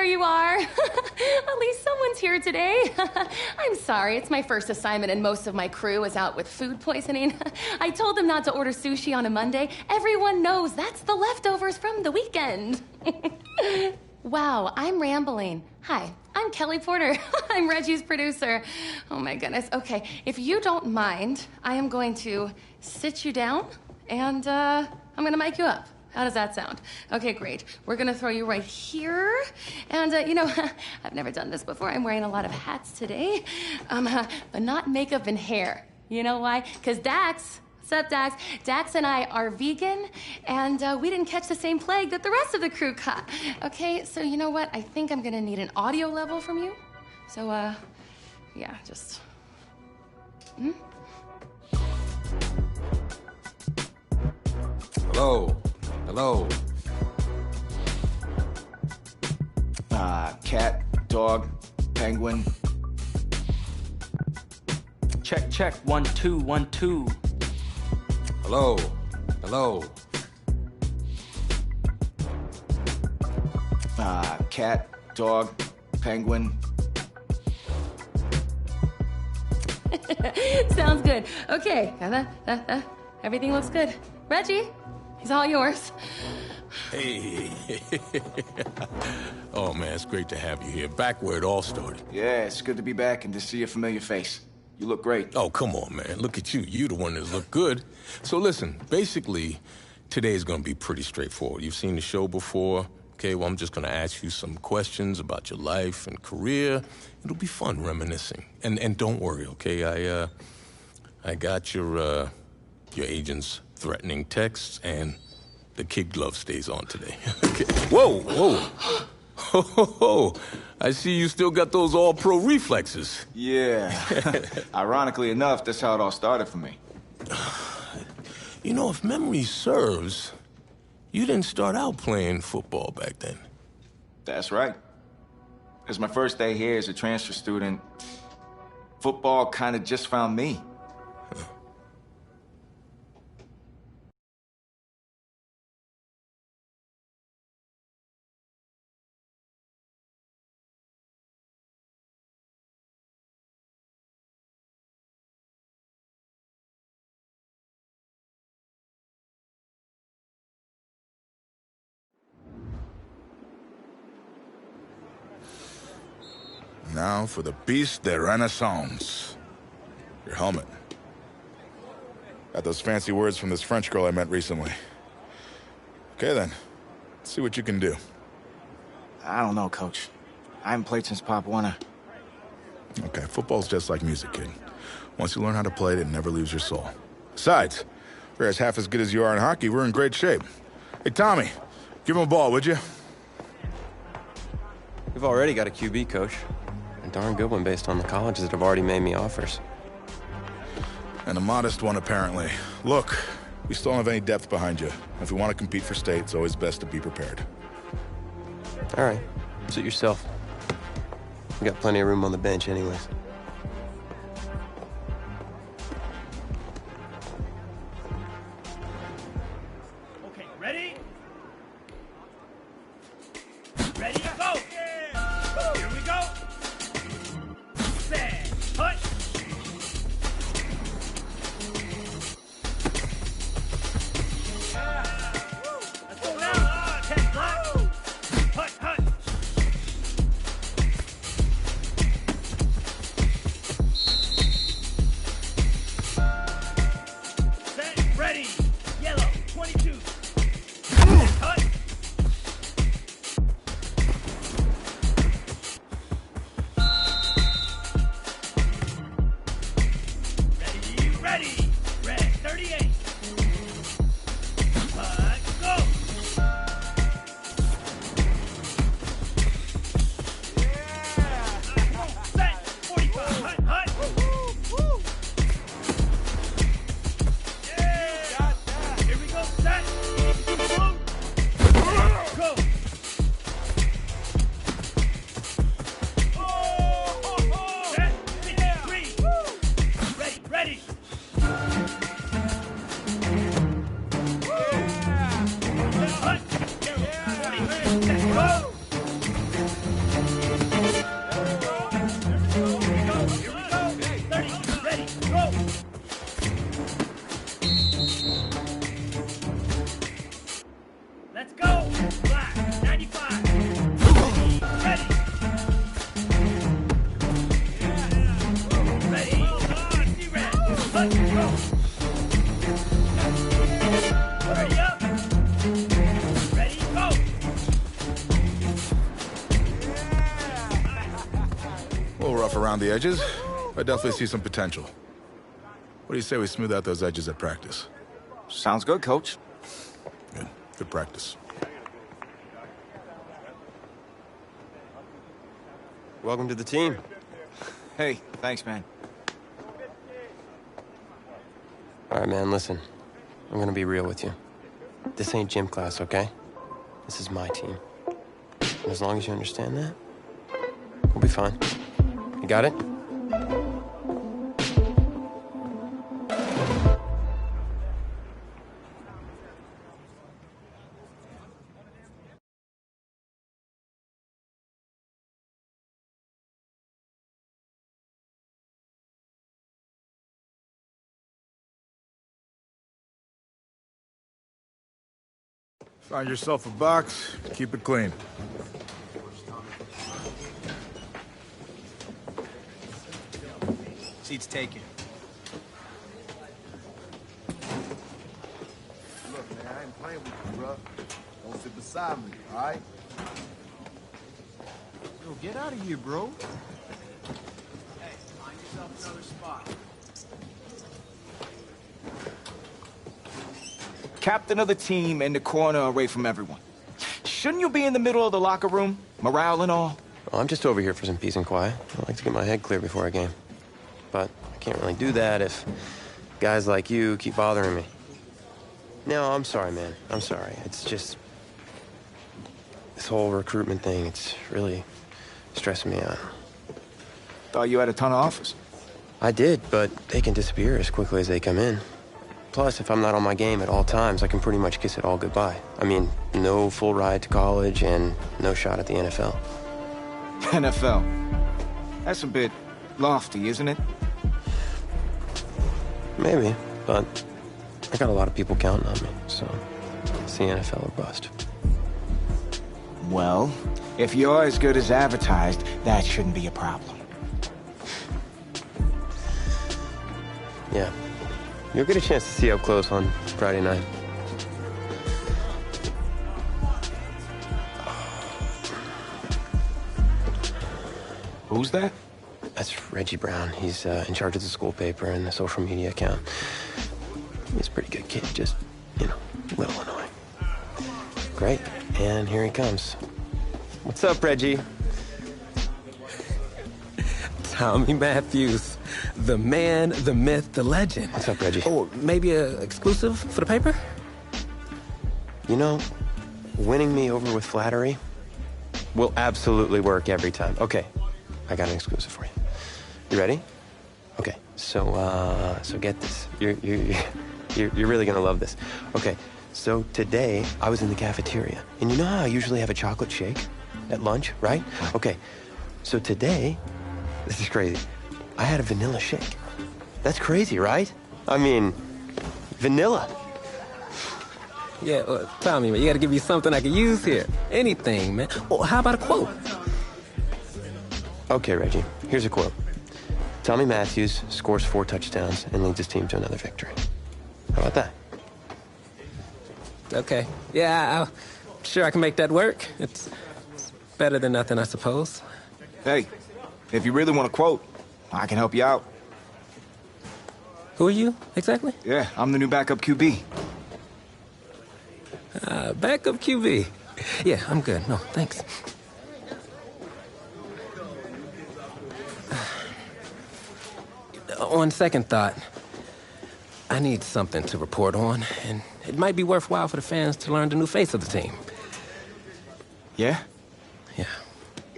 there you are. At least someone's here today. I'm sorry, it's my first assignment and most of my crew is out with food poisoning. I told them not to order sushi on a Monday. Everyone knows that's the leftovers from the weekend. Wow, I'm rambling. Hi, I'm Kelly Porter. I'm Reggie's producer. Oh my goodness. Okay, if you don't mind, I am going to sit you down and I'm gonna mic you up. How does that sound? Okay, great. We're gonna throw you right here. And you know, I've never done this before. I'm wearing a lot of hats today, but not makeup and hair. You know why? Because Dax, what's up, Dax? Dax and I are vegan, and we didn't catch the same plague that the rest of the crew caught. Okay, so you know what? I think I'm gonna need an audio level from you. So, yeah, just... Hello. Hello. Cat, dog, penguin. Check, check. 1, 2, 1, 2. Hello. Hello. Cat, dog, penguin. Sounds good. Okay, everything looks good. Reggie, he's all yours. Hey. Oh, man, it's great to have you here. Back where it all started. Yeah, it's good to be back and to see a familiar face. You look great. Oh, come on, man. Look at you. You the one that look good. So listen, basically, today's gonna be pretty straightforward. You've seen the show before. Okay, well, I'm just gonna ask you some questions about your life and career. It'll be fun reminiscing. And don't worry, okay? I got your agent's threatening texts, and the kid glove stays on today. Okay. Whoa, whoa. Oh, I see you still got those all-pro reflexes. Yeah. Ironically enough, that's how it all started for me. You know, if memory serves, you didn't start out playing football back then. That's right. It was my first day here as a transfer student. Football kind of just found me. Now for the piece de renaissance. Your helmet. Got those fancy words from this French girl I met recently. Okay then, let's see what you can do. I don't know, Coach. I haven't played since Pop Warner. Okay, football's just like music, kid. Once you learn how to play it, it never leaves your soul. Besides, if you're as half as good as you are in hockey, we're in great shape. Hey, Tommy, give him a ball, would you? We've already got a QB, Coach. A darn good one based on the colleges that have already made me offers. And a modest one, apparently. Look, we still don't have any depth behind you. If we want to compete for state, it's always best to be prepared. All right, suit yourself. We got plenty of room on the bench anyways. Okay, ready? Ready, go! Here we go! Set, hut! Let's go now! 10 block! Hut, hut! Set, ready! Yellow, 22! Hut! Ready! Red 38! Go! Set! 45! Hut! Hut! Yeah! Here we go! Set! Go! Set! 53! Ready! Ready! Hut! Set, go! around the edges. I definitely see some potential. What do you say we smooth out those edges at practice? Sounds good, Coach. Good. Good practice. Welcome to the team. Hey, thanks, man. All right, man, listen. I'm gonna be real with you. This ain't gym class, okay? This is my team. And as long as you understand that, we'll be fine. You got it? Find yourself a box, keep it clean. Seats taken. Look, man, I ain't playing with you, bro. Don't sit beside me, all right? Yo, get out of here, bro. Hey, find yourself another spot. Captain of the team in the corner away from everyone. Shouldn't you be in the middle of the locker room? Morale and all? Well, I'm just over here for some peace and quiet. I like to get my head clear before a game. But I can't really do that if guys like you keep bothering me. No, I'm sorry, man. I'm sorry. It's just... this whole recruitment thing, it's really stressing me out. Thought you had a ton of offers. I did, but they can disappear as quickly as they come in. Plus, if I'm not on my game at all times, I can pretty much kiss it all goodbye. I mean, no full ride to college and no shot at the NFL. NFL. That's a bit lofty, isn't it? Maybe, but I got a lot of people counting on me, so it's the NFL or bust. Well, if you're as good as advertised, that shouldn't be a problem. Yeah. You'll get a chance to see up close on Friday night. Who's that? That's Reggie Brown. He's in charge of the school paper and the social media account. He's a pretty good kid, just, you know, a little annoying. Great, and here he comes. What's up, Reggie? Tommy Matthews, the man, the myth, the legend. What's up, Reggie? Oh, maybe a exclusive for the paper? You know, winning me over with flattery will absolutely work every time. Okay, I got an exclusive for you. You ready? Okay, so get this. You're really gonna love this. Okay, so today I was in the cafeteria, and you know how I usually have a chocolate shake at lunch, right? Okay, so today, this is crazy. I had a vanilla shake. That's crazy, right? I mean, vanilla. Yeah, Tommy, man, you gotta give me something I can use here. Anything, man. Oh, how about a quote? Okay, Reggie, here's a quote. Tommy Matthews scores 4 touchdowns and leads his team to another victory. How about that? Okay. Yeah, I'm sure I can make that work. It's better than nothing, I suppose. Hey, if you really want a quote, I can help you out. Who are you, exactly? Yeah, I'm the new backup QB. Backup QB. Yeah, I'm good. No, thanks. On second thought, I need something to report on, and it might be worthwhile for the fans to learn the new face of the team. Yeah? Yeah.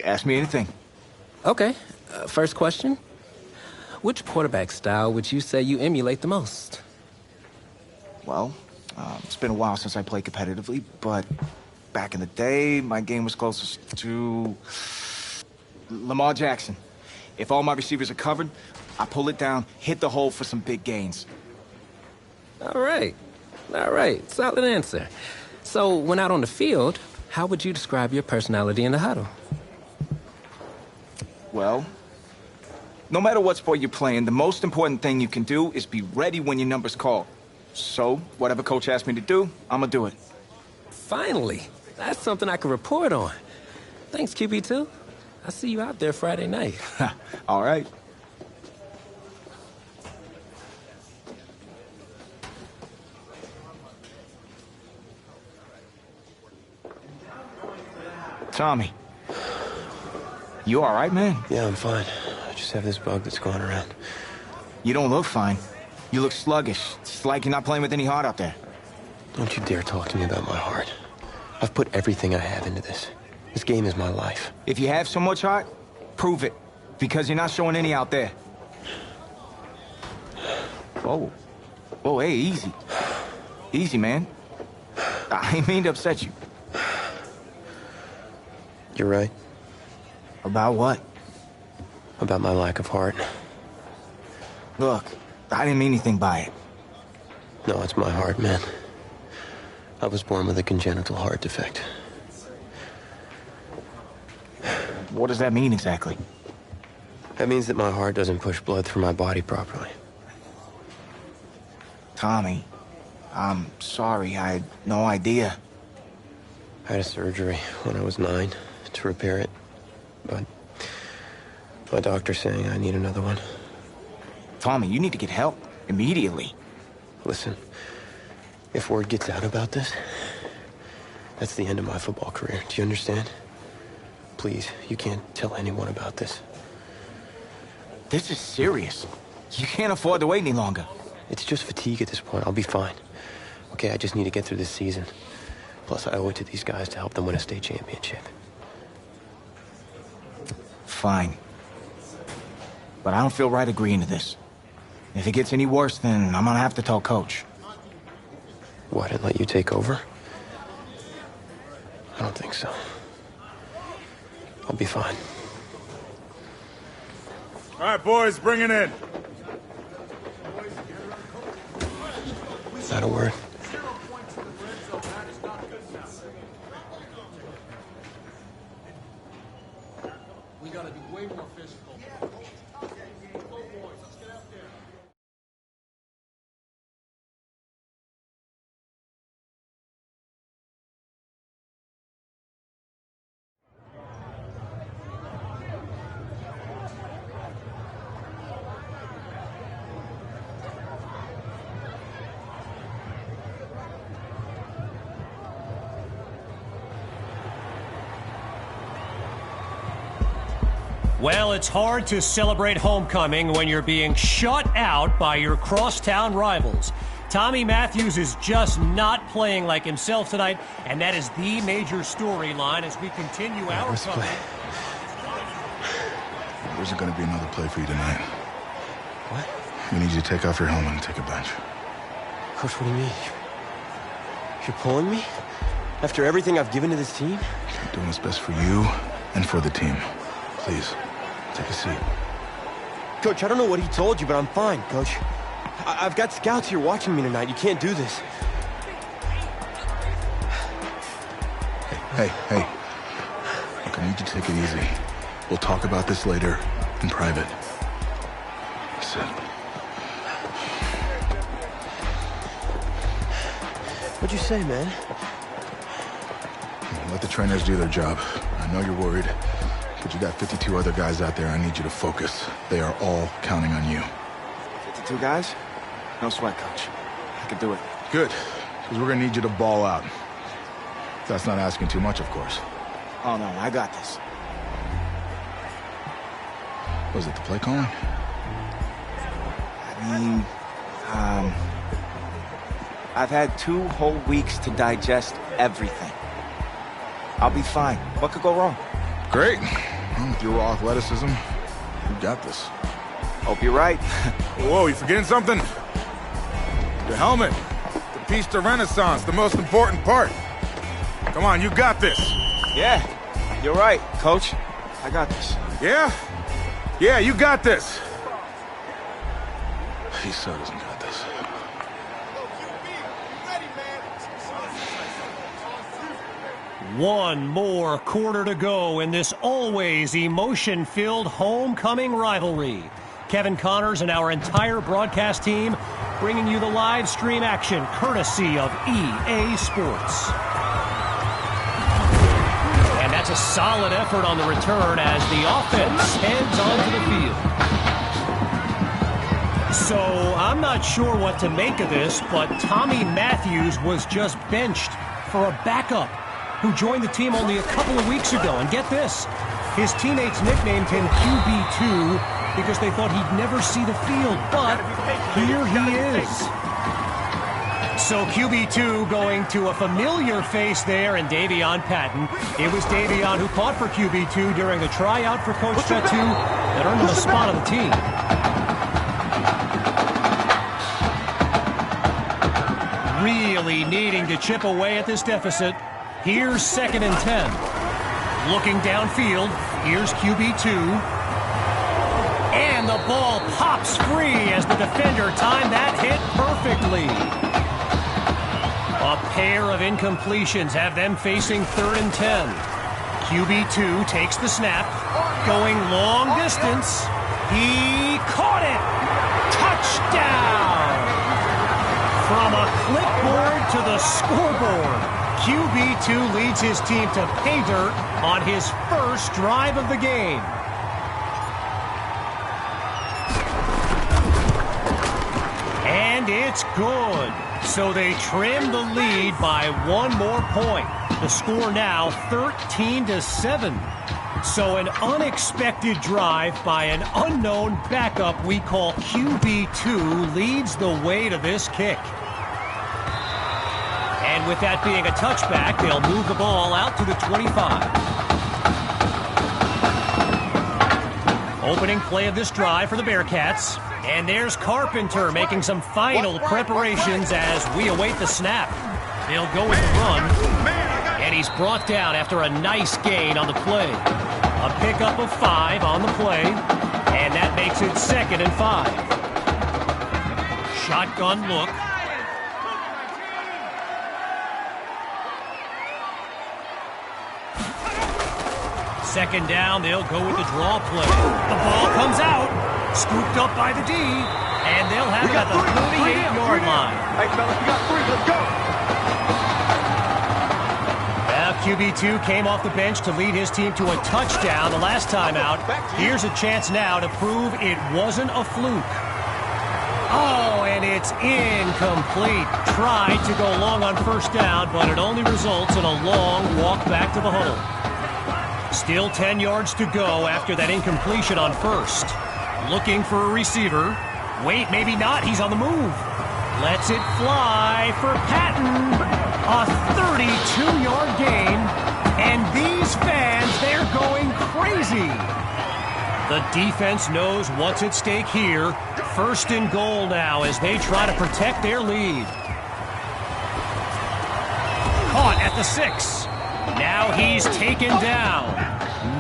Ask me anything. Okay. First question. Which quarterback style would you say you emulate the most? Well, it's been a while since I played competitively, but back in the day, my game was closest to Lamar Jackson. If all my receivers are covered, I pull it down, hit the hole for some big gains. All right. Solid answer. So, when out on the field, how would you describe your personality in the huddle? Well, no matter what sport you're playing, the most important thing you can do is be ready when your number's called. So, whatever coach asks me to do, I'm gonna do it. Finally. That's something I can report on. Thanks, QB2. I'll see you out there Friday night. All right. Tommy. You all right, man? Yeah, I'm fine. I just have this bug that's going around. You don't look fine. You look sluggish. It's like you're not playing with any heart out there. Don't you dare talk to me about my heart. I've put everything I have into this. This game is my life. If you have so much heart, prove it. Because you're not showing any out there. Whoa. Whoa, hey, easy. Easy, man. I ain't mean to upset you. You're right. About what? About my lack of heart. Look, I didn't mean anything by it. No, it's my heart, man. I was born with a congenital heart defect. What does that mean exactly? That means that my heart doesn't push blood through my body properly. Tommy, I'm sorry. I had no idea. I had a surgery when I was 9 to repair it, but my doctor's saying I need another one. Tommy, you need to get help immediately. Listen, if word gets out about this, that's the end of my football career. Do you understand? Please, you can't tell anyone about this. This is serious. You can't afford to wait any longer. It's just fatigue at this point. I'll be fine. Okay, I just need to get through this season. Plus, I owe it to these guys to help them win a state championship. Fine. But I don't feel right agreeing to this. If it gets any worse, then I'm gonna have to tell Coach. What, and let you take over? I don't think so. I'll be fine. All right, boys, bring it in. Not a word. We gotta be way more physical. Well, it's hard to celebrate homecoming when you're being shut out by your crosstown rivals. Tommy Matthews is just not playing like himself tonight, and that is the major storyline as we continue our coverage. There's going to be another play for you tonight. What? We need you to take off your helmet and take a bench. Coach, what do you mean? You're pulling me? After everything I've given to this team? I'm doing what's best for you and for the team. Please, take a seat. Coach, I don't know what he told you, but I'm fine, Coach. I've got scouts here watching me tonight. You can't do this. Hey. Look, I need you to take it easy. We'll talk about this later in private. Sit. What'd you say, man? Let the trainers do their job. I know you're worried, but you got 52 other guys out there. I need you to focus. They are all counting on you. 52 guys? No sweat, Coach. I can do it. Good, because we're going to need you to ball out. That's not asking too much, of course. Oh, no, I got this. Was it the play calling? I mean, I've had 2 whole weeks to digest everything. I'll be fine. What could go wrong? Great. Well, with your raw athleticism, you got this. Hope you're right. Whoa, you forgetting something? Your helmet. The piece de renaissance, the most important part. Come on, you got this. Yeah, you're right, Coach. I got this. Yeah? Yeah, you got this. He so doesn't got this. One more quarter to go in this always emotion-filled homecoming rivalry. Kevin Connors and our entire broadcast team bringing you the live stream action courtesy of EA Sports. And that's a solid effort on the return as the offense heads onto the field. So I'm not sure what to make of this, but Tommy Matthews was just benched for a backup who joined the team only a couple of weeks ago. And get this, his teammates nicknamed him QB2 because they thought he'd never see the field, but here he is. So QB2 going to a familiar face there in Davion Patton. It was Davion who caught for QB2 during the tryout for Coach Fatu that earned him a spot on the team. Really needing to chip away at this deficit. Here's 2nd and 10. Looking downfield, here's QB2. And the ball pops free as the defender timed that hit perfectly. A pair of incompletions have them facing 3rd and 10. QB2 takes the snap, going long distance. He caught it! Touchdown! From a clipboard to the scoreboard, QB2 leads his team to pay dirt on his first drive of the game. And it's good. So they trim the lead by 1 more point. The score now 13-7. So an unexpected drive by an unknown backup we call QB2 leads the way to this kick. And with that being a touchback, they'll move the ball out to the 25. Opening play of this drive for the Bearcats. And there's Carpenter making some final preparations as we await the snap. They'll go with the run. And he's brought down after a nice gain on the play. A pickup of 5 on the play. And that makes it 2nd and 5. Shotgun look. Second down, they'll go with the draw play. The ball comes out, scooped up by the D, and they'll have it at the 38-yard line. Hey, fellas, we got 3. Let's go. Now, QB2 came off the bench to lead his team to a touchdown the last time out. Here's a chance now to prove it wasn't a fluke. Oh, and it's incomplete. Tried to go long on first down, but it only results in a long walk back to the huddle. Still 10 yards to go after that incompletion on first. Looking for a receiver. Wait, maybe not. He's on the move. Lets it fly for Patton. A 32-yard gain. And these fans, they're going crazy. The defense knows what's at stake here. 1st and goal now as they try to protect their lead. Caught at the 6. Now he's taken down.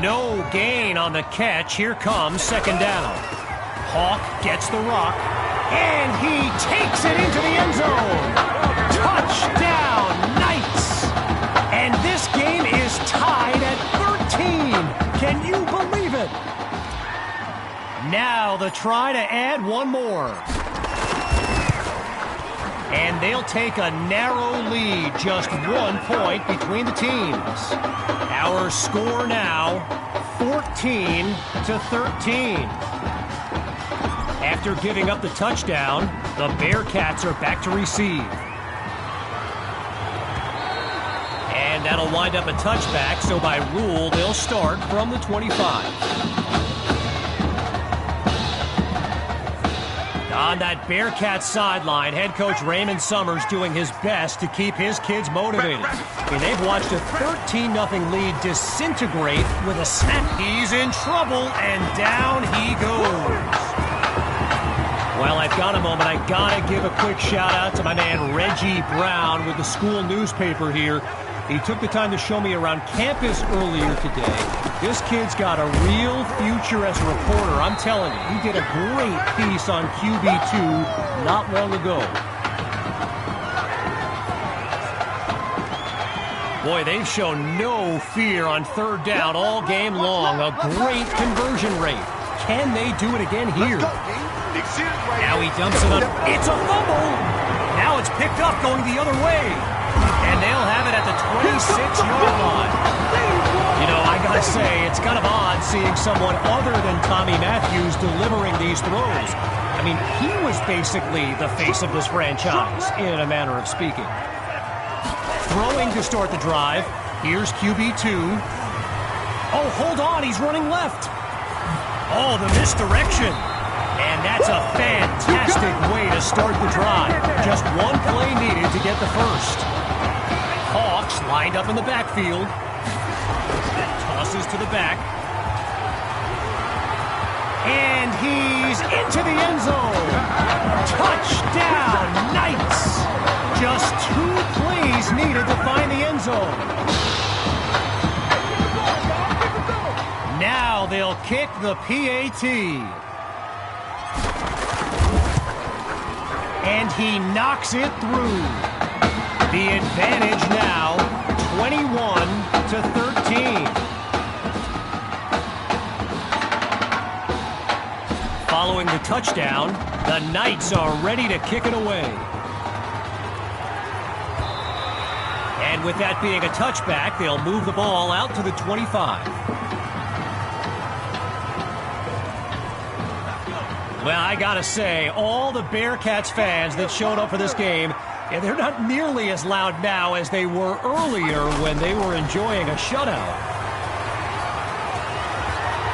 No gain on the catch. Here comes 2nd down. Hawk gets the rock, and he takes it into the end zone. Touchdown, Knights! And this game is tied at 13. Can you believe it? Now the try to add 1 more. And they'll take a narrow lead, just 1 point between the teams. Our score now, 14-13. After giving up the touchdown, the Bearcats are back to receive. And that'll wind up a touchback, so by rule, they'll start from the 25. On that Bearcats sideline, head coach Raymond Summers doing his best to keep his kids motivated. And they've watched a 13-0 lead disintegrate with a snap. He's in trouble, and down he goes. Well, I've got a moment. I gotta give a quick shout out to my man Reggie Brown with the school newspaper here. He took the time to show me around campus earlier today. This kid's got a real future as a reporter. I'm telling you, he did a great piece on QB2 not long ago. Boy, they've shown no fear on 3rd down all game long. A great conversion rate. Can they do it again here? Now he dumps it up. It's a fumble. Now it's picked up going the other way. And they'll have it at the 26-yard line. You know, gotta say, it's kind of odd seeing someone other than Tommy Matthews delivering these throws. I mean, he was basically the face of this franchise, in a manner of speaking. Throwing to start the drive. Here's QB2. Oh, hold on, he's running left. Oh, the misdirection. And that's a fantastic way to start the drive. Just one play needed to get the first. Hawks lined up in the backfield. Tosses to the back. And he's into the end zone. Touchdown, Knights. Just 2 plays needed to find the end zone. Now they'll kick the PAT. And he knocks it through. The advantage now, 21-13. Following the touchdown, the Knights are ready to kick it away. And with that being a touchback, they'll move the ball out to the 25. Well, I gotta say, all the Bearcats fans that showed up for this game, they're not nearly as loud now as they were earlier when they were enjoying a shutout.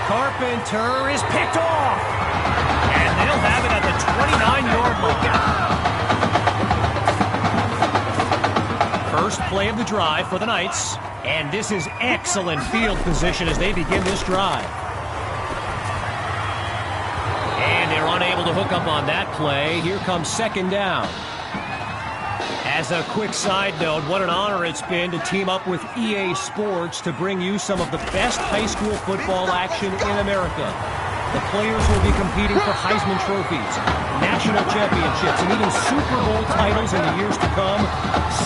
Carpenter is picked off, and they'll have it at the 29-yard line. First play of the drive for the Knights, and this is excellent field position as they begin this drive. And they're unable to hook up on that play. Here comes second down. As a quick side note, what an honor it's been to team up with EA Sports to bring you some of the best high school football action in America. The players will be competing for Heisman trophies, national championships, and even Super Bowl titles in the years to come.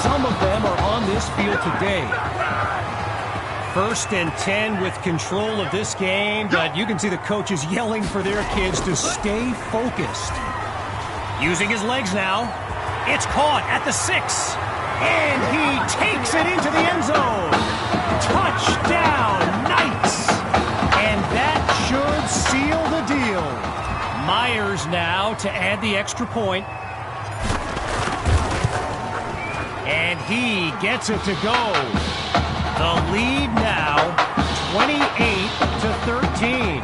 Some of them are on this field today. First and 10 with control of this game, but you can see the coaches yelling for their kids to stay focused. Using his legs now. It's caught at the 6. And he takes it into the end zone. Touchdown, Knights. And that should seal the deal. Myers now to add the extra point. And he gets it to go. The lead now, 28-13.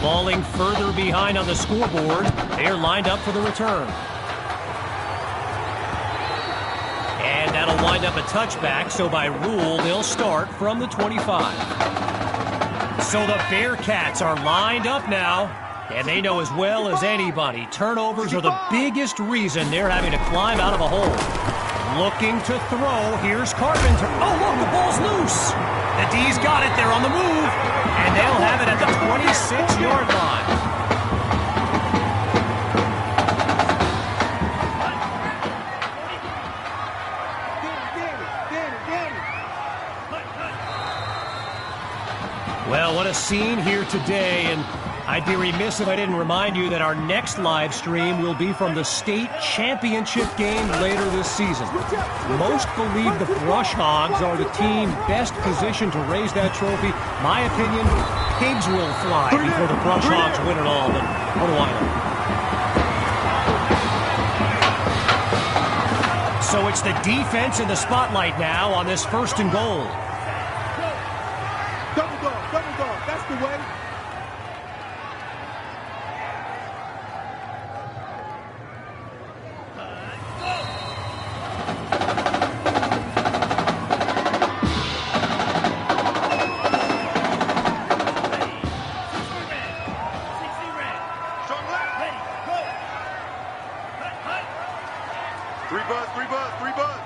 Falling further behind on the scoreboard, they're lined up for the return. And that'll wind up a touchback, so by rule, they'll start from the 25. So the Bearcats are lined up now. And they know as well as anybody, turnovers are the biggest reason they're having to climb out of a hole. Looking to throw, here's Carpenter. Oh, look, the ball's loose. The D's got it, they're on the move. And they'll have it at the 26-yard line. Well, what a scene here today, and I'd be remiss if I didn't remind you that our next live stream will be from the state championship game later this season. Most believe the Brush Hogs are the team best positioned to raise that trophy. My opinion, pigs will fly before the Brush Hogs win it all, but what do I know? So it's the defense in the spotlight now on this 1st and goal. Double dog, that's the way. Three buzz.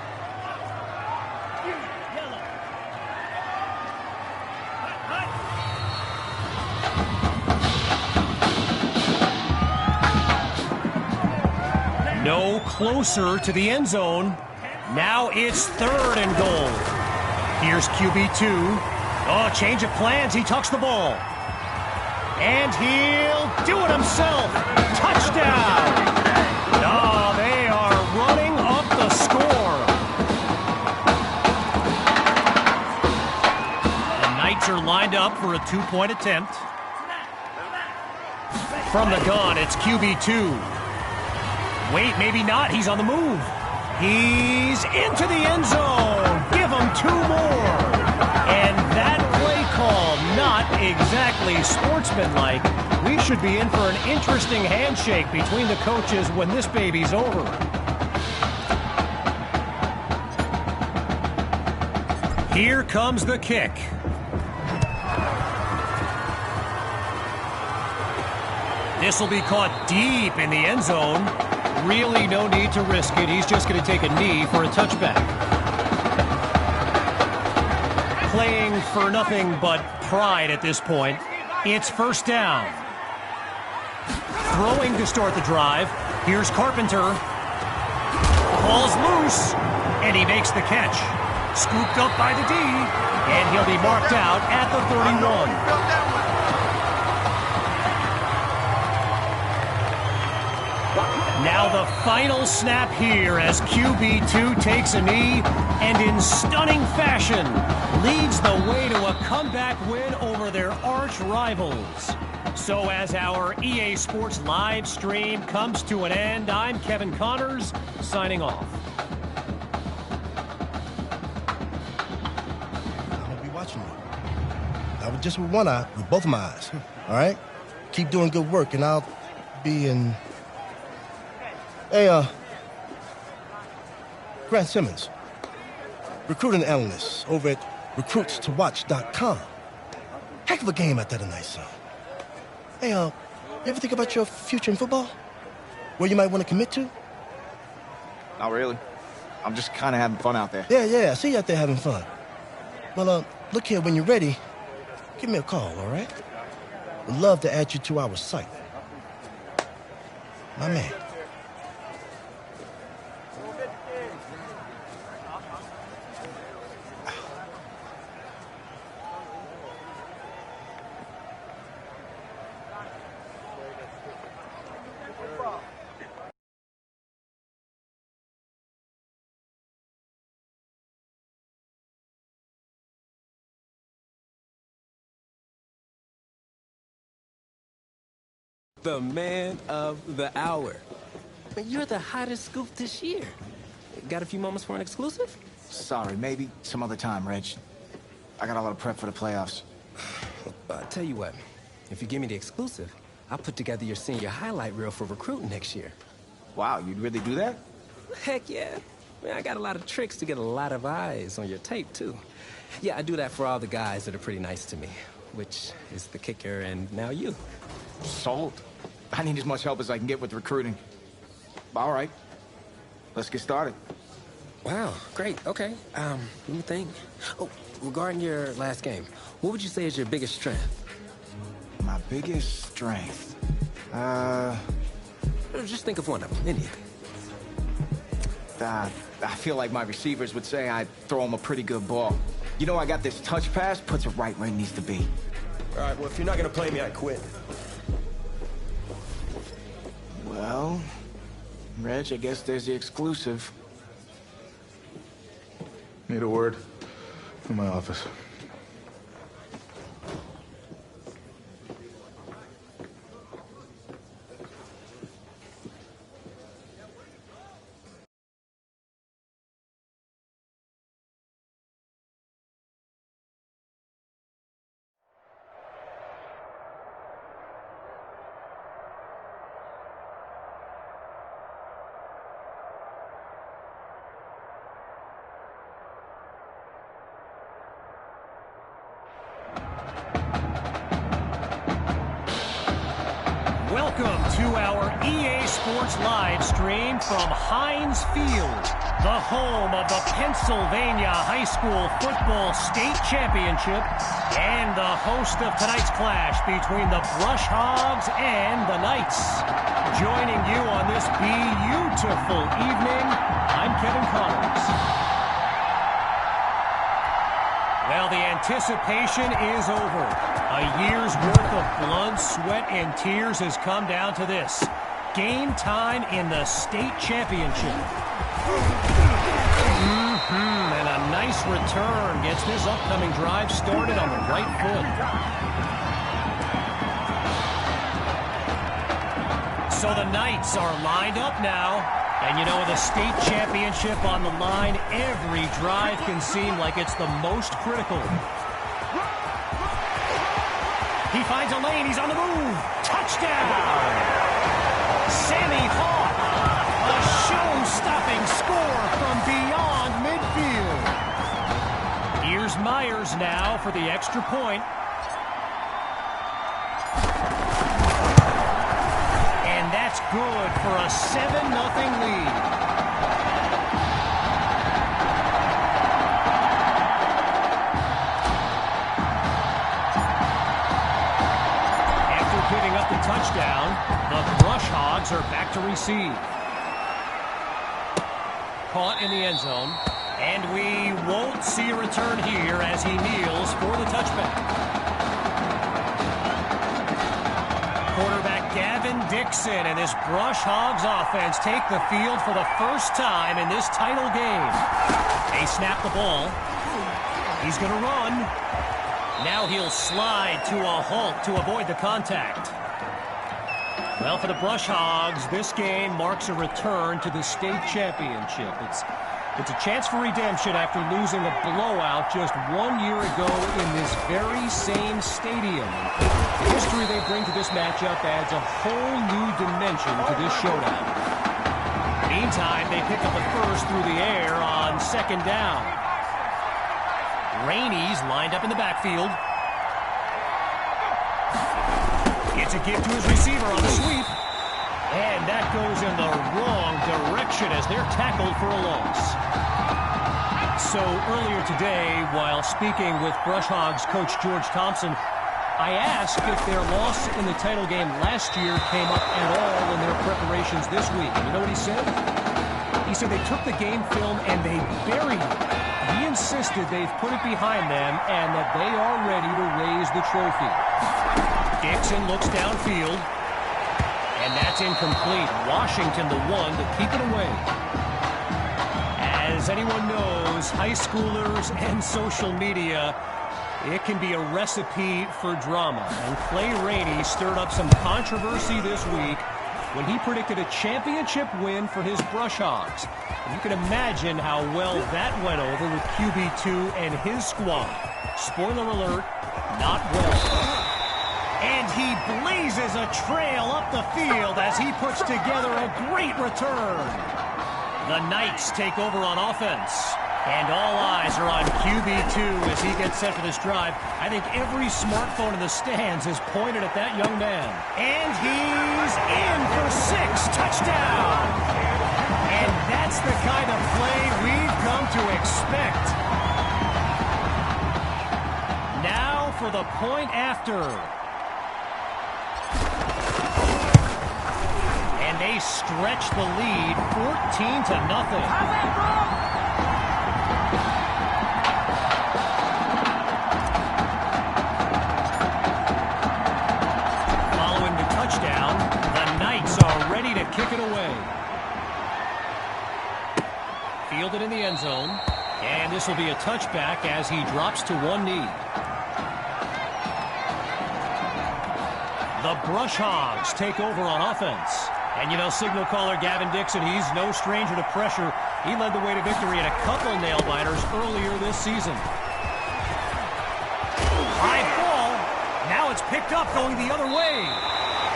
No closer to the end zone. Now it's 3rd and goal. Here's QB2. Oh, change of plans. He tucks the ball. And he'll do it himself. Touchdown. Oh, they are running up the score. lined up for a two-point attempt. From the gun, it's QB2. Wait, maybe not. He's on the move. He's into the end zone. Give him two more. And that play call, not exactly sportsmanlike. We should be in for an interesting handshake between the coaches when this baby's over. Here comes the kick. This will be caught deep in the end zone. Really no need to risk it. He's just going to take a knee for a touchback. Playing for nothing but pride at this point. It's first down. Throwing to start the drive. Here's Carpenter. Ball's loose, and he makes the catch. Scooped up by the D, and he'll be marked out at the 31. Now the final snap here as QB2 takes a knee and in stunning fashion leads the way to a comeback win over their arch rivals. So as our EA Sports live stream comes to an end, I'm Kevin Connors signing off. I'm gonna be watching you. Not just with one eye, with both of my eyes. All right? Keep doing good work and I'll be in... Hey, Grant Simmons, recruiting analyst over at recruitstowatch.com. Heck of a game out there tonight, son. Hey, you ever think about your future in football? Where you might want to commit to? Not really. I'm just kind of having fun out there. Yeah, I see you out there having fun. Well, look here, when you're ready, give me a call, all right? Would love to add you to our site. My man. The man of the hour. You're the hottest scoop this year. Got a few moments for an exclusive? Sorry, maybe some other time, Reg. I got a lot of prep for the playoffs. Tell you what, if you give me the exclusive, I'll put together your senior highlight reel for recruiting next year. Wow, you'd really do that? Heck yeah. Man, I got a lot of tricks to get a lot of eyes on your tape, too. Yeah, I do that for all the guys that are pretty nice to me, which is the kicker and now you. Sold. I need as much help as I can get with recruiting. All right. Let's get started. Wow, great. Okay. Let me think. Oh, regarding your last game, what would you say is your biggest strength? My biggest strength? Just think of one of them, anything. I feel like my receivers would say I throw them a pretty good ball. You know, I got this touch pass, puts it right where it needs to be. All right, well, if you're not gonna play me, I quit. Well, Reg, I guess there's the exclusive. Need a word in my office. Welcome to our EA Sports live stream from Heinz Field, the home of the Pennsylvania High School Football State Championship and the host of tonight's clash between the Brush Hogs and the Knights. Joining you on this beautiful evening, I'm Kevin Connors. Well, the anticipation is over. A year's worth of blood, sweat, and tears has come down to this. Game time in the state championship. And a nice return gets this upcoming drive started on the right foot. So the Knights are lined up now. And you know, with a state championship on the line, every drive can seem like it's the most critical. He finds a lane. He's on the move. Touchdown! Sammy Hawk. A show-stopping score from beyond midfield. Here's Myers now for the extra point. And that's good for a 7-0 lead. Picking up the touchdown, the Brush Hogs are back to receive. Caught in the end zone, and we won't see a return here as he kneels for the touchback. Quarterback Gavin Dixon and this Brush Hogs offense take the field for the first time in this title game. They snap the ball. He's going to run. Now he'll slide to a halt to avoid the contact. Well, for the Brush Hogs, this game marks a return to the state championship. It's a chance for redemption after losing a blowout just 1 year ago in this very same stadium. The history they bring to this matchup adds a whole new dimension to this showdown. Meantime, they pick up the first through the air on second down. Rainey's lined up in the backfield. Gets a give to his receiver on the sweep. And that goes in the wrong direction as they're tackled for a loss. So earlier today, while speaking with Brush Hogs coach George Thompson, I asked if their loss in the title game last year came up at all in their preparations this week. And you know what he said? He said they took the game film and they buried it. He insisted they've put it behind them and that they are ready to raise the trophy. Dixon looks downfield, and that's incomplete. Washington the one to keep it away. As anyone knows, high schoolers and social media, it can be a recipe for drama. And Clay Rainey stirred up some controversy this week when he predicted a championship win for his Brush Hogs. And you can imagine how well that went over with QB2 and his squad. Spoiler alert, not well. And he blazes a trail up the field as he puts together a great return. The Knights take over on offense. And all eyes are on QB2 as he gets set for this drive. I think every smartphone in the stands is pointed at that young man. And he's in for 6. Touchdown! And that's the kind of play we've come to expect. Now for the point after. And they stretch the lead 14-0. Kick it away. Fielded in the end zone. And this will be a touchback as he drops to one knee. The Brush Hogs take over on offense. And you know, signal caller Gavin Dixon, he's no stranger to pressure. He led the way to victory in a couple nail-biters earlier this season. High ball. Now it's picked up going the other way.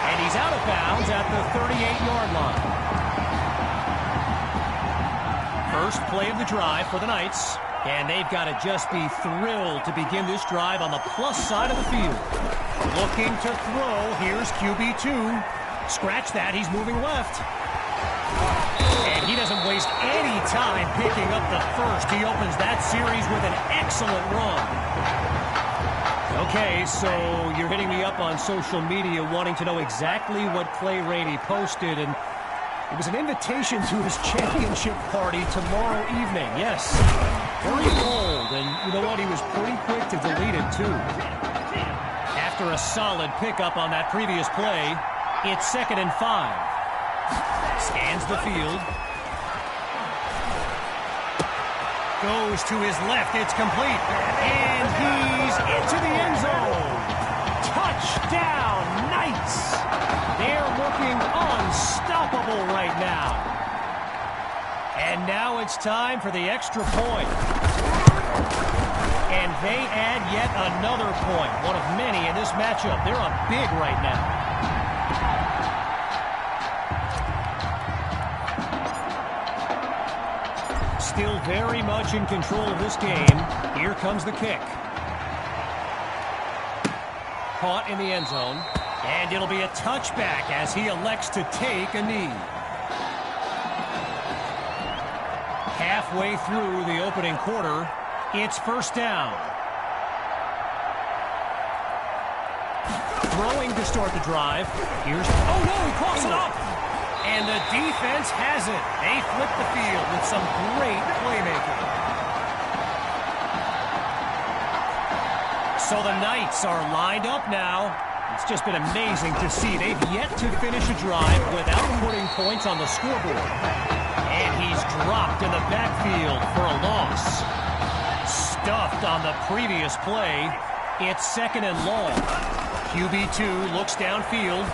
And he's out of bounds at the 38-yard line. First play of the drive for the Knights. And they've got to just be thrilled to begin this drive on the plus side of the field. Looking to throw. Here's QB2. Scratch that. He's moving left. And he doesn't waste any time picking up the first. He opens that series with an excellent run. Okay, so you're hitting me up on social media wanting to know exactly what Clay Rainey posted, and it was an invitation to his championship party tomorrow evening. Yes, very bold, and you know what? He was pretty quick to delete it, too. After a solid pickup on that previous play, it's 2nd and 5. Scans the field. Goes to his left. It's complete. And he's into the end zone. Touchdown, Knights. They're looking unstoppable right now. And now it's time for the extra point. And they add yet another point. One of many in this matchup. They're up big right now. Still very much in control of this game. Here comes the kick. Caught in the end zone. And it'll be a touchback as he elects to take a knee. Halfway through the opening quarter, it's first down. Throwing to start the drive. Here's... Oh, no, he coughs it up. And the defense has it. They flip the field with some great playmaking. So the Knights are lined up now. It's just been amazing to see. They've yet to finish a drive without putting points on the scoreboard. And he's dropped in the backfield for a loss. Stuffed on the previous play. It's second and long. QB2 looks downfield.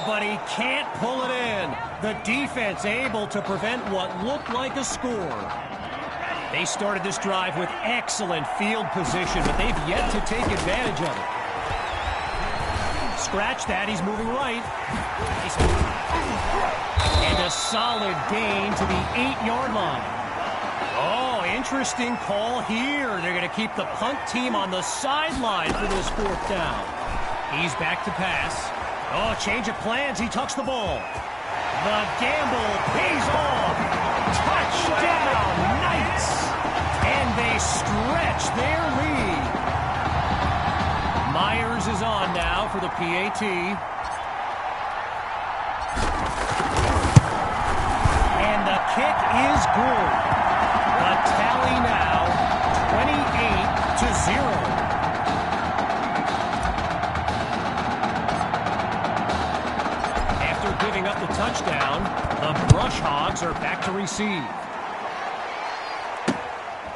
But he can't pull it in. The defense able to prevent what looked like a score. They started this drive with excellent field position, but they've yet to take advantage of it. Scratch that, he's moving right. And a solid gain to the 8-yard line. Oh, interesting call here. They're going to keep the punt team on the sideline for this fourth down. He's back to pass. Oh, change of plans. He tucks the ball. The gamble pays off. Touchdown, Knights. And they stretch their lead. Myers is on now for the PAT. And the kick is good. The tally now, 28-0. Giving up the touchdown, the Brush Hogs are back to receive.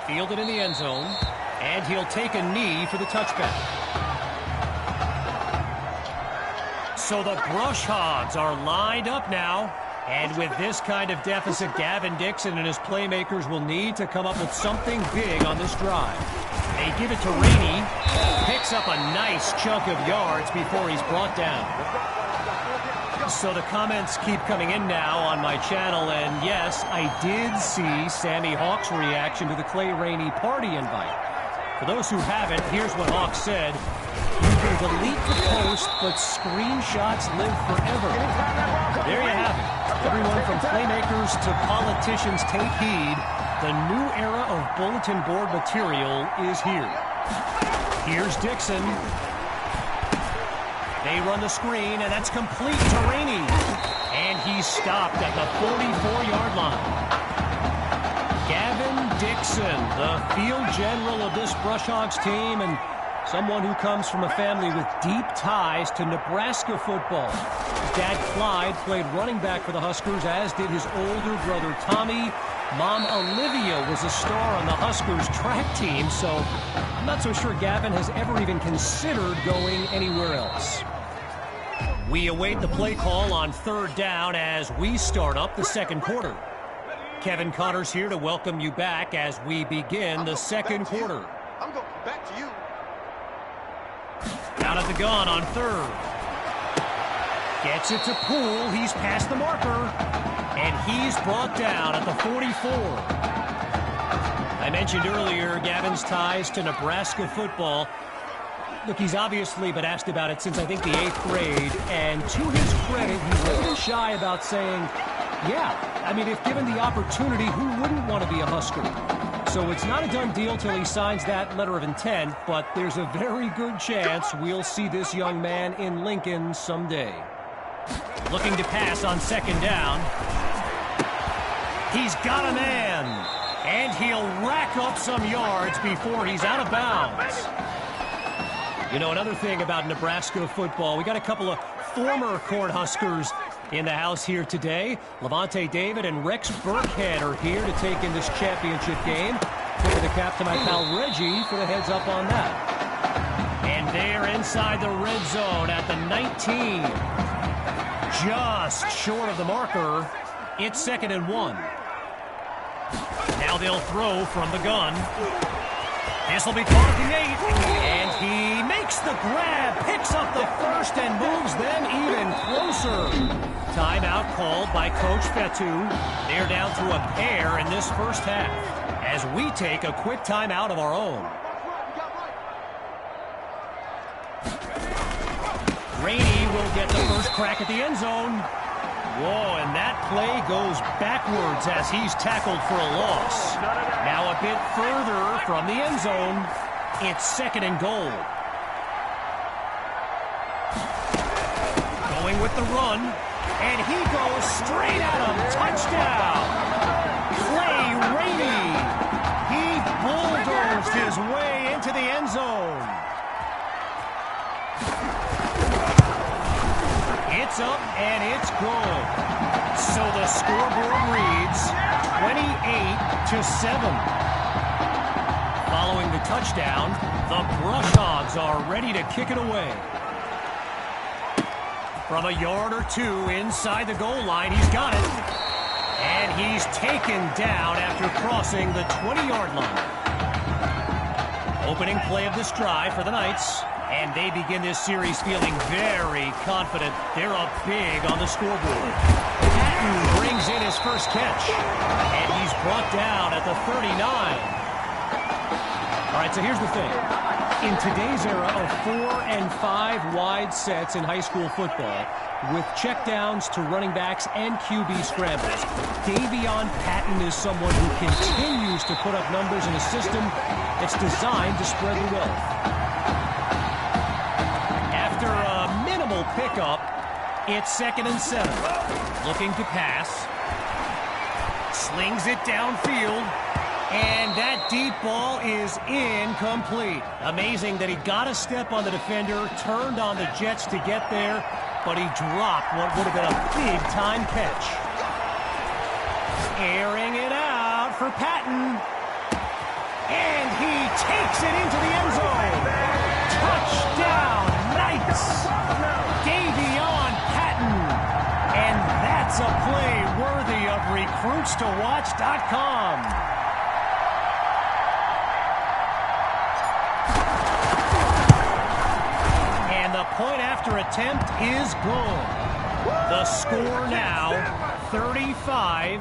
Fielded in the end zone, and he'll take a knee for the touchback. So the Brush Hogs are lined up now, and with this kind of deficit, Gavin Dixon and his playmakers will need to come up with something big on this drive. They give it to Rainey, picks up a nice chunk of yards before he's brought down. So the comments keep coming in now on my channel, and yes, I did see Sammy Hawk's reaction to the Clay Rainey party invite. For those who haven't, here's what Hawk said. You can delete the post, but screenshots live forever. There you have it. Everyone from playmakers to politicians, take heed. The new era of bulletin board material is here. Here's Dixon. They run the screen, and that's complete to Rainey. And he's stopped at the 44-yard line. Gavin Dixon, the field general of this Brush Hogs team, and someone who comes from a family with deep ties to Nebraska football. His dad, Clyde, played running back for the Huskers, as did his older brother, Tommy. Mom, Olivia, was a star on the Huskers track team, so I'm not so sure Gavin has ever even considered going anywhere else. We await the play call on third down as we start up the second quarter. Kevin Connors here to welcome you back as we begin the second quarter. I'm going back to you. Out of the gun on third. Gets it to Poole. He's past the marker. And he's brought down at the 44. I mentioned earlier Gavin's ties to Nebraska football. Look, he's obviously been asked about it since, I think, the 8th grade. And to his credit, he wasn't shy about saying, yeah, I mean, if given the opportunity, who wouldn't want to be a Husker? So it's not a done deal till he signs that letter of intent, but there's a very good chance we'll see this young man in Lincoln someday. Looking to pass on second down. He's got a man, and he'll rack up some yards before he's out of bounds. You know, another thing about Nebraska football, we got a couple of former Cornhuskers In the house here today, Levante David and Rex Burkhead are here to take in this championship game. Over the captain, my pal Reggie, for the heads up on that. And they're inside the red zone at the 19. Just short of the marker. It's 2nd and 1. Now they'll throw from the gun. This will be caught at the 8. And he makes the grab, picks up the first, and moves them even closer. Timeout called by Coach Fetu. They're down to a pair in this first half as we take a quick timeout of our own. Grady will get the first crack at the end zone. Whoa, and that play goes backwards as he's tackled for a loss. Now a bit further from the end zone. It's 2nd and goal. Going with the run. And he goes straight at him. Touchdown. Clay Rainey. He bulldozed his way into the end zone. It's up and it's good. So the scoreboard reads 28-7. Following the touchdown, the Brush Hogs are ready to kick it away. From a yard or two inside the goal line, he's got it. And he's taken down after crossing the 20-yard line. Opening play of this drive for the Knights. And they begin this series feeling very confident. They're up big on the scoreboard. Patton brings in his first catch. And he's brought down at the 39. All right, so here's the thing. In today's era of 4 and 5 wide sets in high school football, with checkdowns to running backs and QB scrambles, Davion Patton is someone who continues to put up numbers in a system that's designed to spread the wealth. After a minimal pickup, it's 2nd and 7. Looking to pass. Slings it downfield. And that deep ball is incomplete. Amazing that he got a step on the defender, turned on the Jets to get there, but he dropped what would have been a big-time catch. Airing it out for Patton. And he takes it into the end zone. Touchdown, Knights! Davion Patton. And that's a play worthy of RecruitsToWatch.com. The point after attempt is good. The score now 35-7.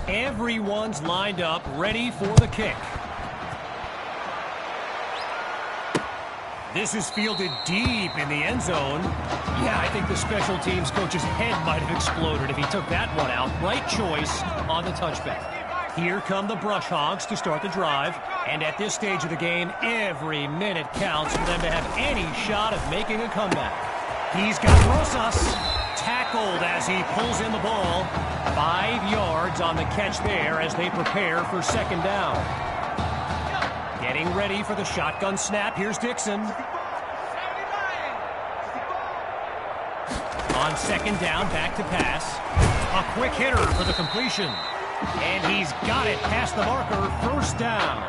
Everyone's lined up, ready for the kick. This is fielded deep in the end zone. Yeah, I think the special teams coach's head might have exploded if he took that one out. Right choice on the touchback. Here come the Brush Hogs to start the drive. And at this stage of the game, every minute counts for them to have any shot of making a comeback. He's got Rosas tackled as he pulls in the ball. 5 yards on the catch there as they prepare for 2nd down. Getting ready for the shotgun snap. Here's Dixon. On 2nd down, back to pass. A quick hitter for the completion. And he's got it past the marker, 1st down.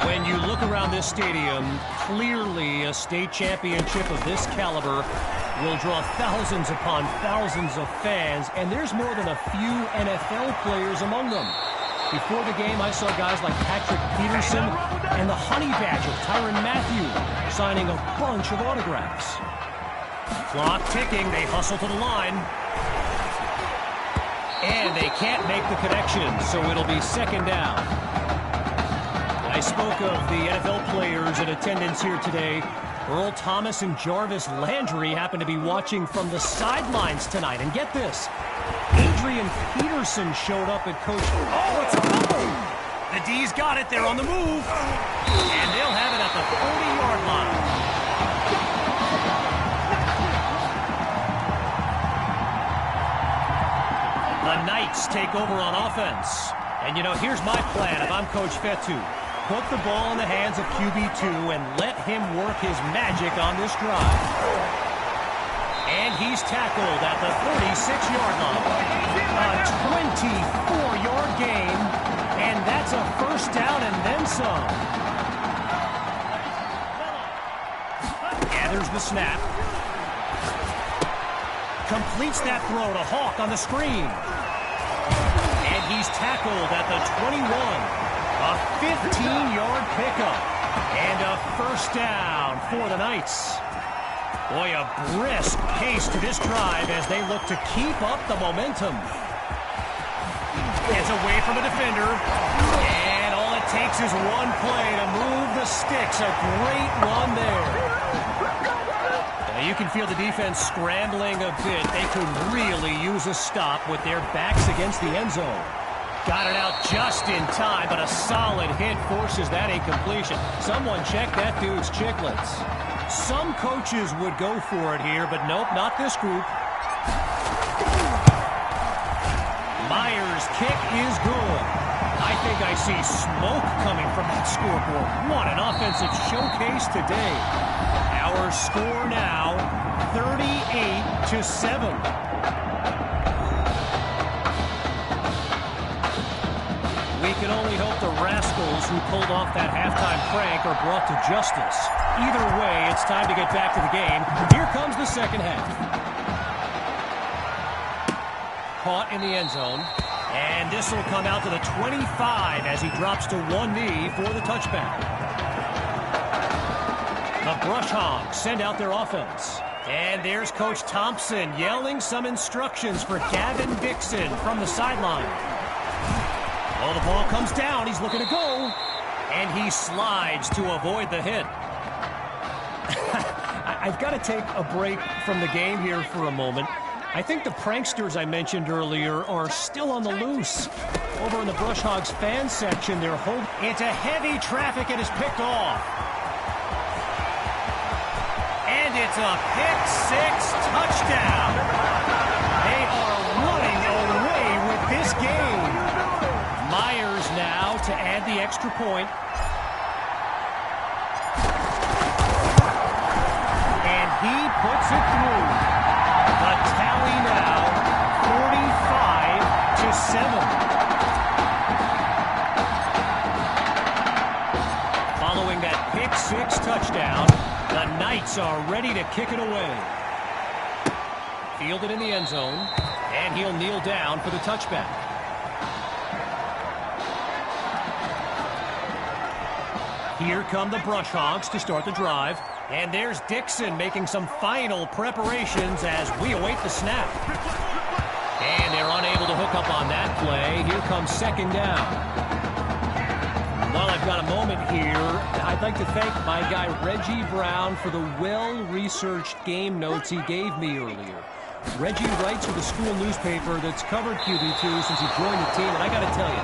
When you look around this stadium, clearly a state championship of this caliber will draw thousands upon thousands of fans, and there's more than a few NFL players among them. Before the game, I saw guys like Patrick Peterson and the Honey Badger, Tyrann Mathieu, signing a bunch of autographs. Clock ticking, they hustle to the line. And they can't make the connection, so it'll be 2nd down. I spoke of the NFL players in attendance here today. Earl Thomas and Jarvis Landry happen to be watching from the sidelines tonight. And get this, Adrian Peterson showed up at Coach... Oh, it's a fumble! The D's got it, they're on the move. And they'll have it at the 40-yard line. The Knights take over on offense. And, you know, here's my plan if I'm Coach Fetu. put the ball in the hands of QB2 and let him work his magic on this drive. And he's tackled at the 36-yard line. A 24-yard gain, and that's a first down and then some. Gathers the snap. Completes that throw to Hawk on the screen. And he's tackled at the 21. A 15-yard pickup. And a first down for the Knights. Boy, a brisk pace to this drive as they look to keep up the momentum. Gets away from a defender. And all it takes is one play to move the sticks. A great run there. Now you can feel the defense scrambling a bit. They could really use a stop with their backs against the end zone. Got it out just in time, but a solid hit forces that incompletion. Someone check that dude's chiclets. Some coaches would go for it here, but nope, not this group. Myers' kick is good. I think I see smoke coming from that scoreboard. What an offensive showcase today. Our score now, 38-7. We can only hope the rascals who pulled off that halftime prank are brought to justice. Either way, it's time to get back to the game. Here comes the second half. Caught in the end zone. And this will come out to the 25 as he drops to one knee for the touchback. The Brush Hogs send out their offense. And there's Coach Thompson yelling some instructions for Gavin Dixon from the sideline. Oh, the ball comes down. He's looking to go. And he slides to avoid the hit. I've got to take a break from the game here for a moment. I think the pranksters I mentioned earlier are still on the loose. Over in the Brush Hogs fan section, they're holding into heavy traffic and is picked off. And it's a pick six touchdown. They are running away with this game. Myers now to add the extra point. And he puts it through. The tally now, 45-7. Following that pick six touchdown, the Knights are ready to kick it away. Fielded in the end zone, and he'll kneel down for the touchback. Here come the Brush Hogs to start the drive. And there's Dixon making some final preparations as we await the snap. And they're unable to hook up on that play. Here comes second down. While I've got a moment here, I'd like to thank my guy Reggie Brown for the well-researched game notes he gave me earlier. Reggie writes for the school newspaper that's covered QB2 since he joined the team, and I got to tell you,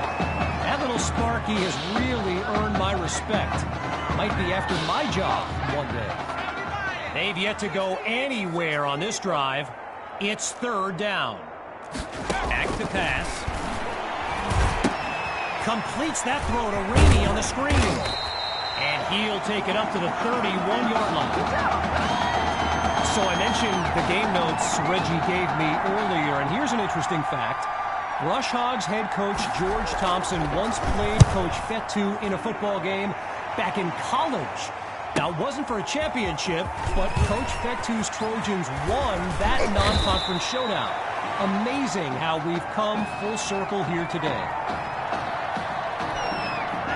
that little Sparky has really earned my respect. Might be after my job one day. They've yet to go anywhere on this drive. It's third down. Back to pass. Completes that throw to Rainey on the screen. And he'll take it up to the 31-yard line. So I mentioned the game notes Reggie gave me earlier, and here's an interesting fact. Brush Hogs head coach George Thompson once played Coach Fetu in a football game back in college. Now, it wasn't for a championship, but Coach Fetu's Trojans won that non-conference showdown. Amazing how we've come full circle here today.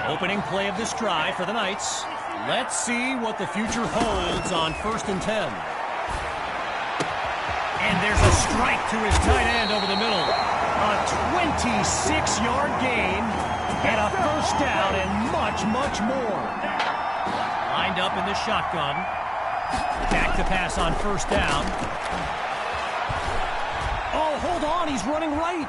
Opening play of this drive for the Knights. Let's see what the future holds on 1st and 10. And there's a strike to his tight end over the middle. A 26-yard gain and a first down and much, much more. Lined up in the shotgun. Back to pass on first down. Oh, hold on, he's running right.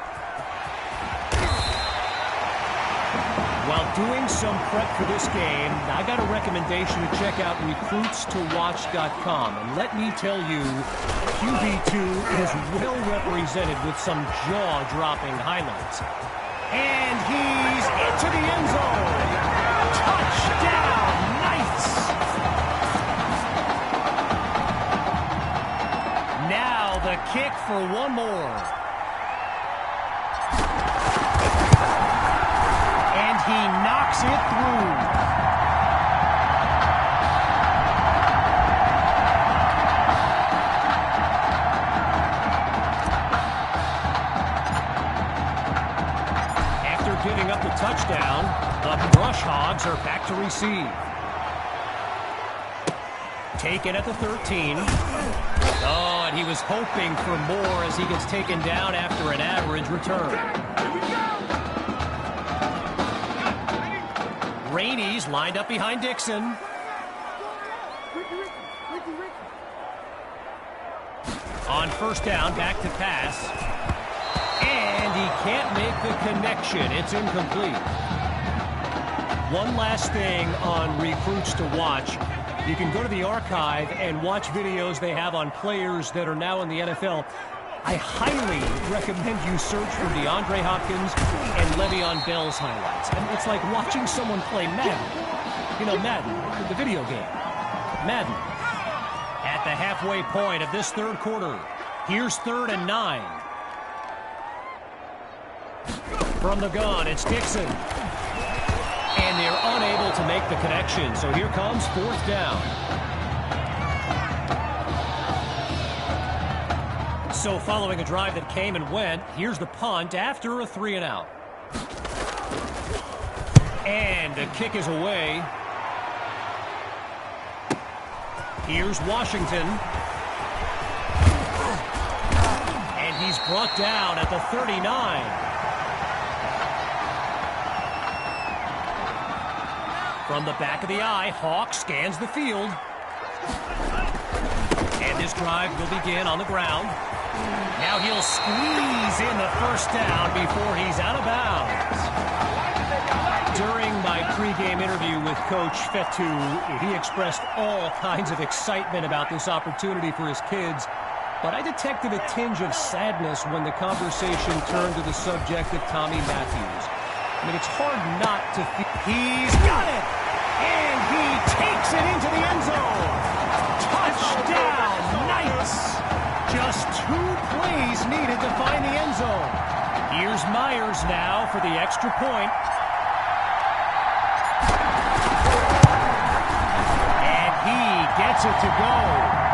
While doing some prep for this game, I got a recommendation to check out recruitstowatch.com. And let me tell you, QB2 is well represented with some jaw-dropping highlights. And he's into the end zone. Touchdown, Knights! Now the kick for one more. And he knocks it through. Giving up the touchdown, the Brush Hogs are back to receive. Taken at the 13. Oh, and he was hoping for more as he gets taken down after an average return. Rainey's lined up behind Dixon. On first down, back to pass. And he can't make the connection. It's incomplete. One last thing on recruits to watch. You can go to the archive and watch videos they have on players that are now in the NFL. I highly recommend you search for DeAndre Hopkins and Le'Veon Bell's highlights. I mean, it's like watching someone play Madden. You know, Madden, the video game. Madden. At the halfway point of this third quarter, here's 3rd and 9. From the gun, it's Dixon. And they're unable to make the connection, so here comes 4th down. So following a drive that came and went, here's the punt after a 3 and out. And the kick is away. Here's Washington. And he's brought down at the 39. From the back of the eye, Hawk scans the field. And this drive will begin on the ground. Now he'll squeeze in the first down before he's out of bounds. During my pregame interview with Coach Fetu, he expressed all kinds of excitement about this opportunity for his kids. But I detected a tinge of sadness when the conversation turned to the subject of Tommy Matthews. I mean, it's hard not to feel. He's got it! And he takes it into the end zone! Touchdown, Knights! Just 2 plays needed to find the end zone. Here's Myers now for the extra point. And he gets it to go.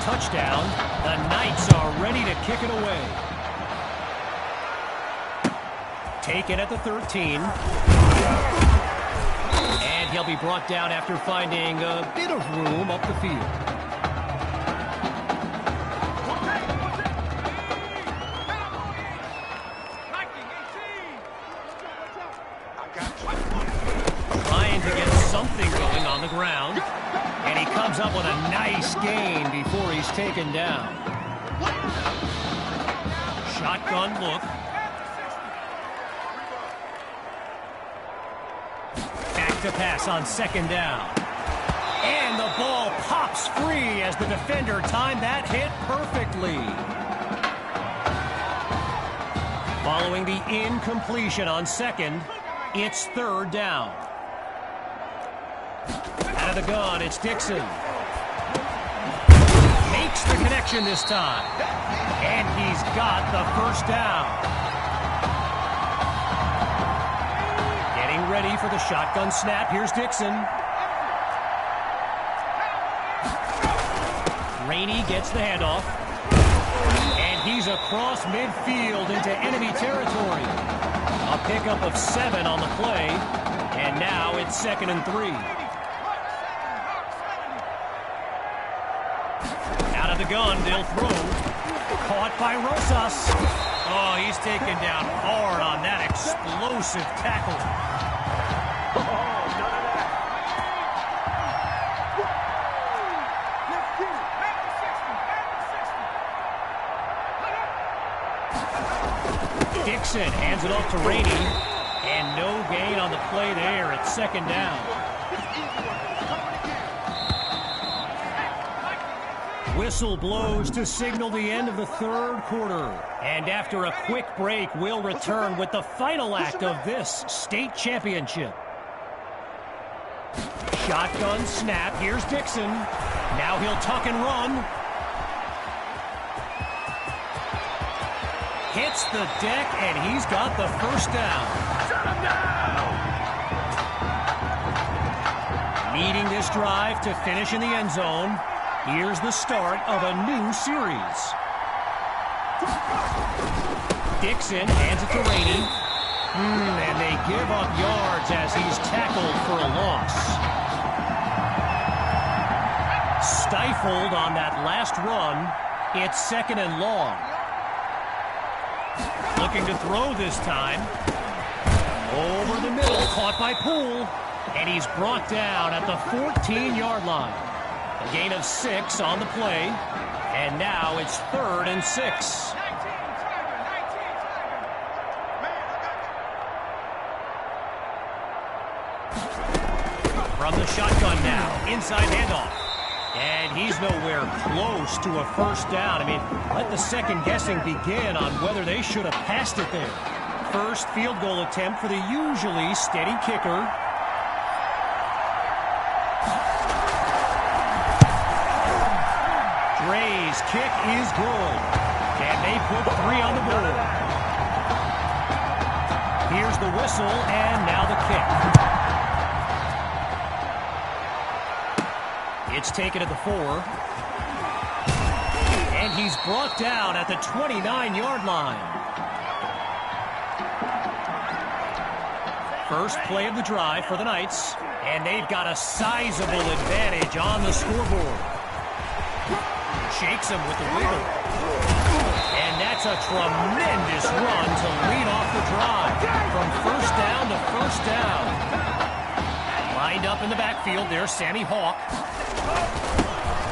Touchdown. The Knights are ready to kick it away. Taken at the 13. And he'll be brought down after finding a bit of room up the field. Trying to get something going on the ground. And he comes up with a nice gain before he's taken down. Shotgun look. Back to pass on 2nd down. And the ball pops free as the defender timed that hit perfectly. Following the incompletion on 2nd, it's 3rd down. Out of the gun, it's Dixon. Makes the connection this time. And he's got the first down. Getting ready for the shotgun snap. Here's Dixon. Rainey gets the handoff. And he's across midfield into enemy territory. A pickup of 7 on the play. And now it's 2nd and 3. Out of the gun, they'll throw. Caught by Rosas. Oh, he's taken down hard on that explosive tackle. Dixon hands it off to Rainey. And no gain on the play there at 2nd down. Whistle blows to signal the end of the third quarter. And after a quick break, we'll return with the final act of this state championship. Shotgun snap. Here's Dixon. Now he'll tuck and run. Hits the deck, and he's got the first down. Shut him down! Leading this drive to finish in the end zone. Here's the start of a new series. Dixon hands it to Rainey. And they give up yards as he's tackled for a loss. Stifled on that last run. It's second and long. Looking to throw this time. Over the middle, caught by Poole. And he's brought down at the 14-yard line. A gain of 6 on the play. And now it's 3rd and 6. From the shotgun now, inside handoff. And he's nowhere close to a first down. I mean, let the second guessing begin on whether they should have passed it there. First field goal attempt for the usually steady kicker. Dre's kick is good. And they put 3 on the board. Here's the whistle, and now the kick. It's taken at the 4. And he's brought down at the 29-yard line. First play of the drive for the Knights. And they've got a sizable advantage on the scoreboard. Shakes him with the wiggle. And that's a tremendous run to lead off the drive. From first down to first down. Lined up in the backfield, there's Sammy Hawk.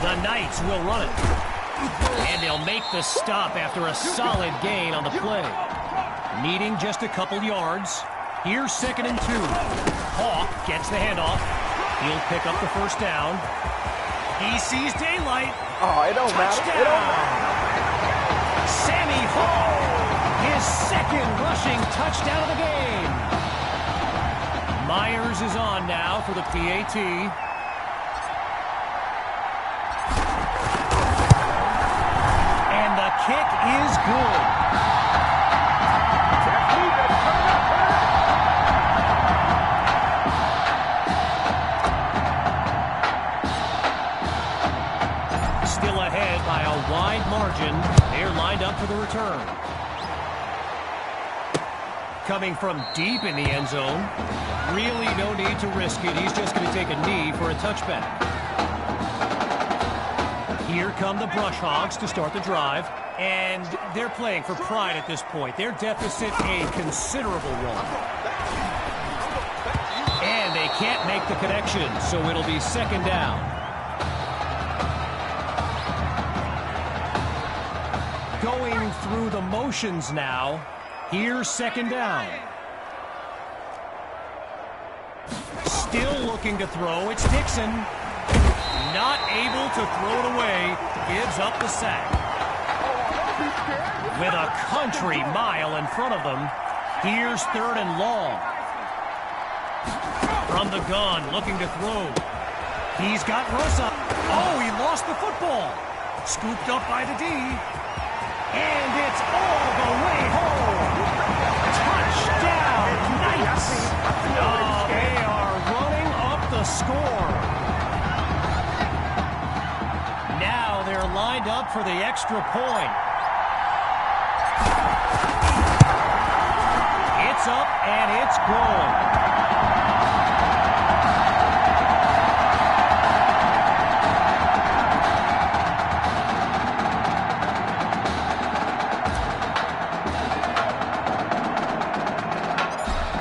The Knights will run it. And they'll make the stop after a solid gain on the play. Needing just a couple yards. Here's 2nd and 2. Hawk gets the handoff. He'll pick up the first down. He sees daylight. Oh, it don't matter. It don't matter. Sammy Hawk, his 2nd rushing touchdown of the game. Myers is on now for the PAT. And the kick is good. Still ahead by a wide margin. They're lined up for the return. Coming from deep in the end zone. Really no need to risk it. He's just going to take a knee for a touchback. Here come the Brush Hogs to start the drive. And they're playing for pride at this point. Their deficit a considerable one. And they can't make the connection, so it'll be 2nd down. Going through the motions now. Here's 2nd down. Still looking to throw. It's Dixon. Not able to throw it away. Gives up the sack. With a country mile in front of them. Here's 3rd and long. From the gun, looking to throw. He's got Russ up. Oh, he lost the football. Scooped up by the D. And it's all the way home. Touchdown, Knights. Oh, they are running up the score. Now they're lined up for the extra point. It's up and it's good.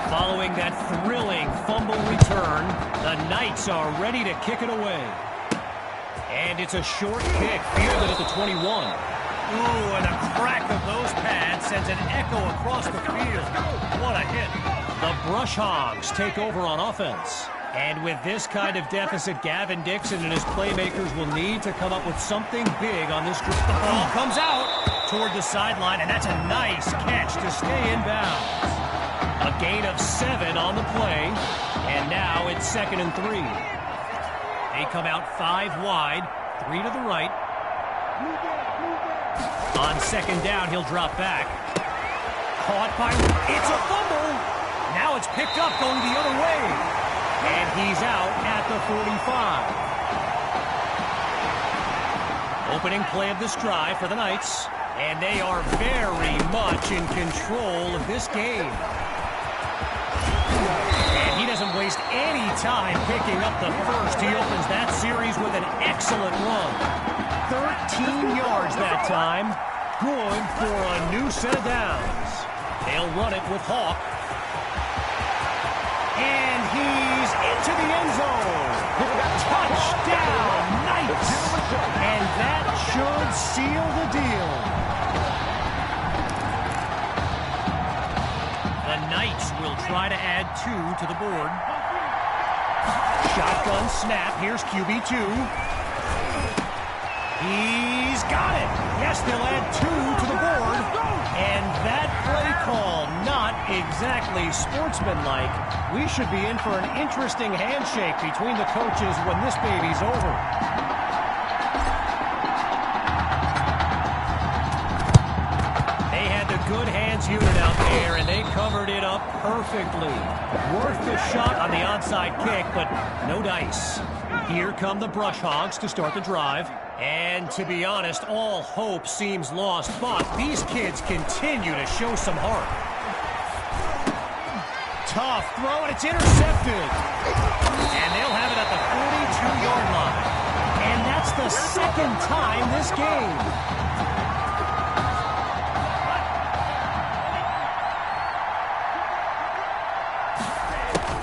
Following that thrilling fumble return, the Knights are ready to kick it away. And it's a short kick, fielded at the 21. Ooh, and a crack of those pads sends an echo across the field. What a hit. The Brush Hogs take over on offense. And with this kind of deficit, Gavin Dixon and his playmakers will need to come up with something big on this drive. The ball comes out toward the sideline, and that's a nice catch to stay in bounds. A gain of 7 on the play, and now it's 2nd and 3. They come out 5 wide, 3 to the right. On 2nd down, he'll drop back. Caught by... It's a fumble! Now it's picked up going the other way. And he's out at the 45. Opening play of this drive for the Knights. And they are very much in control of this game. And he doesn't waste any time picking up the first. He opens that series with an excellent run. 13 yards that time. Good for a new set of downs. They'll run it with Hawk. And he's into the end zone. Touchdown, Knights. And that should seal the deal. The Knights will try to add 2 to the board. Shotgun snap. Here's QB2. He's got it. Yes, they'll add 2 to the board. And that play call, not exactly sportsmanlike. We should be in for an interesting handshake between the coaches when this baby's over. They had the good hands unit out there, and they covered it up perfectly. Worth the shot on the onside kick, but no dice. Here come the Brush Hogs to start the drive. And to be honest, all hope seems lost, but these kids continue to show some heart. Tough throw, and it's intercepted. And they'll have it at the 42-yard line. And that's the 2nd time this game.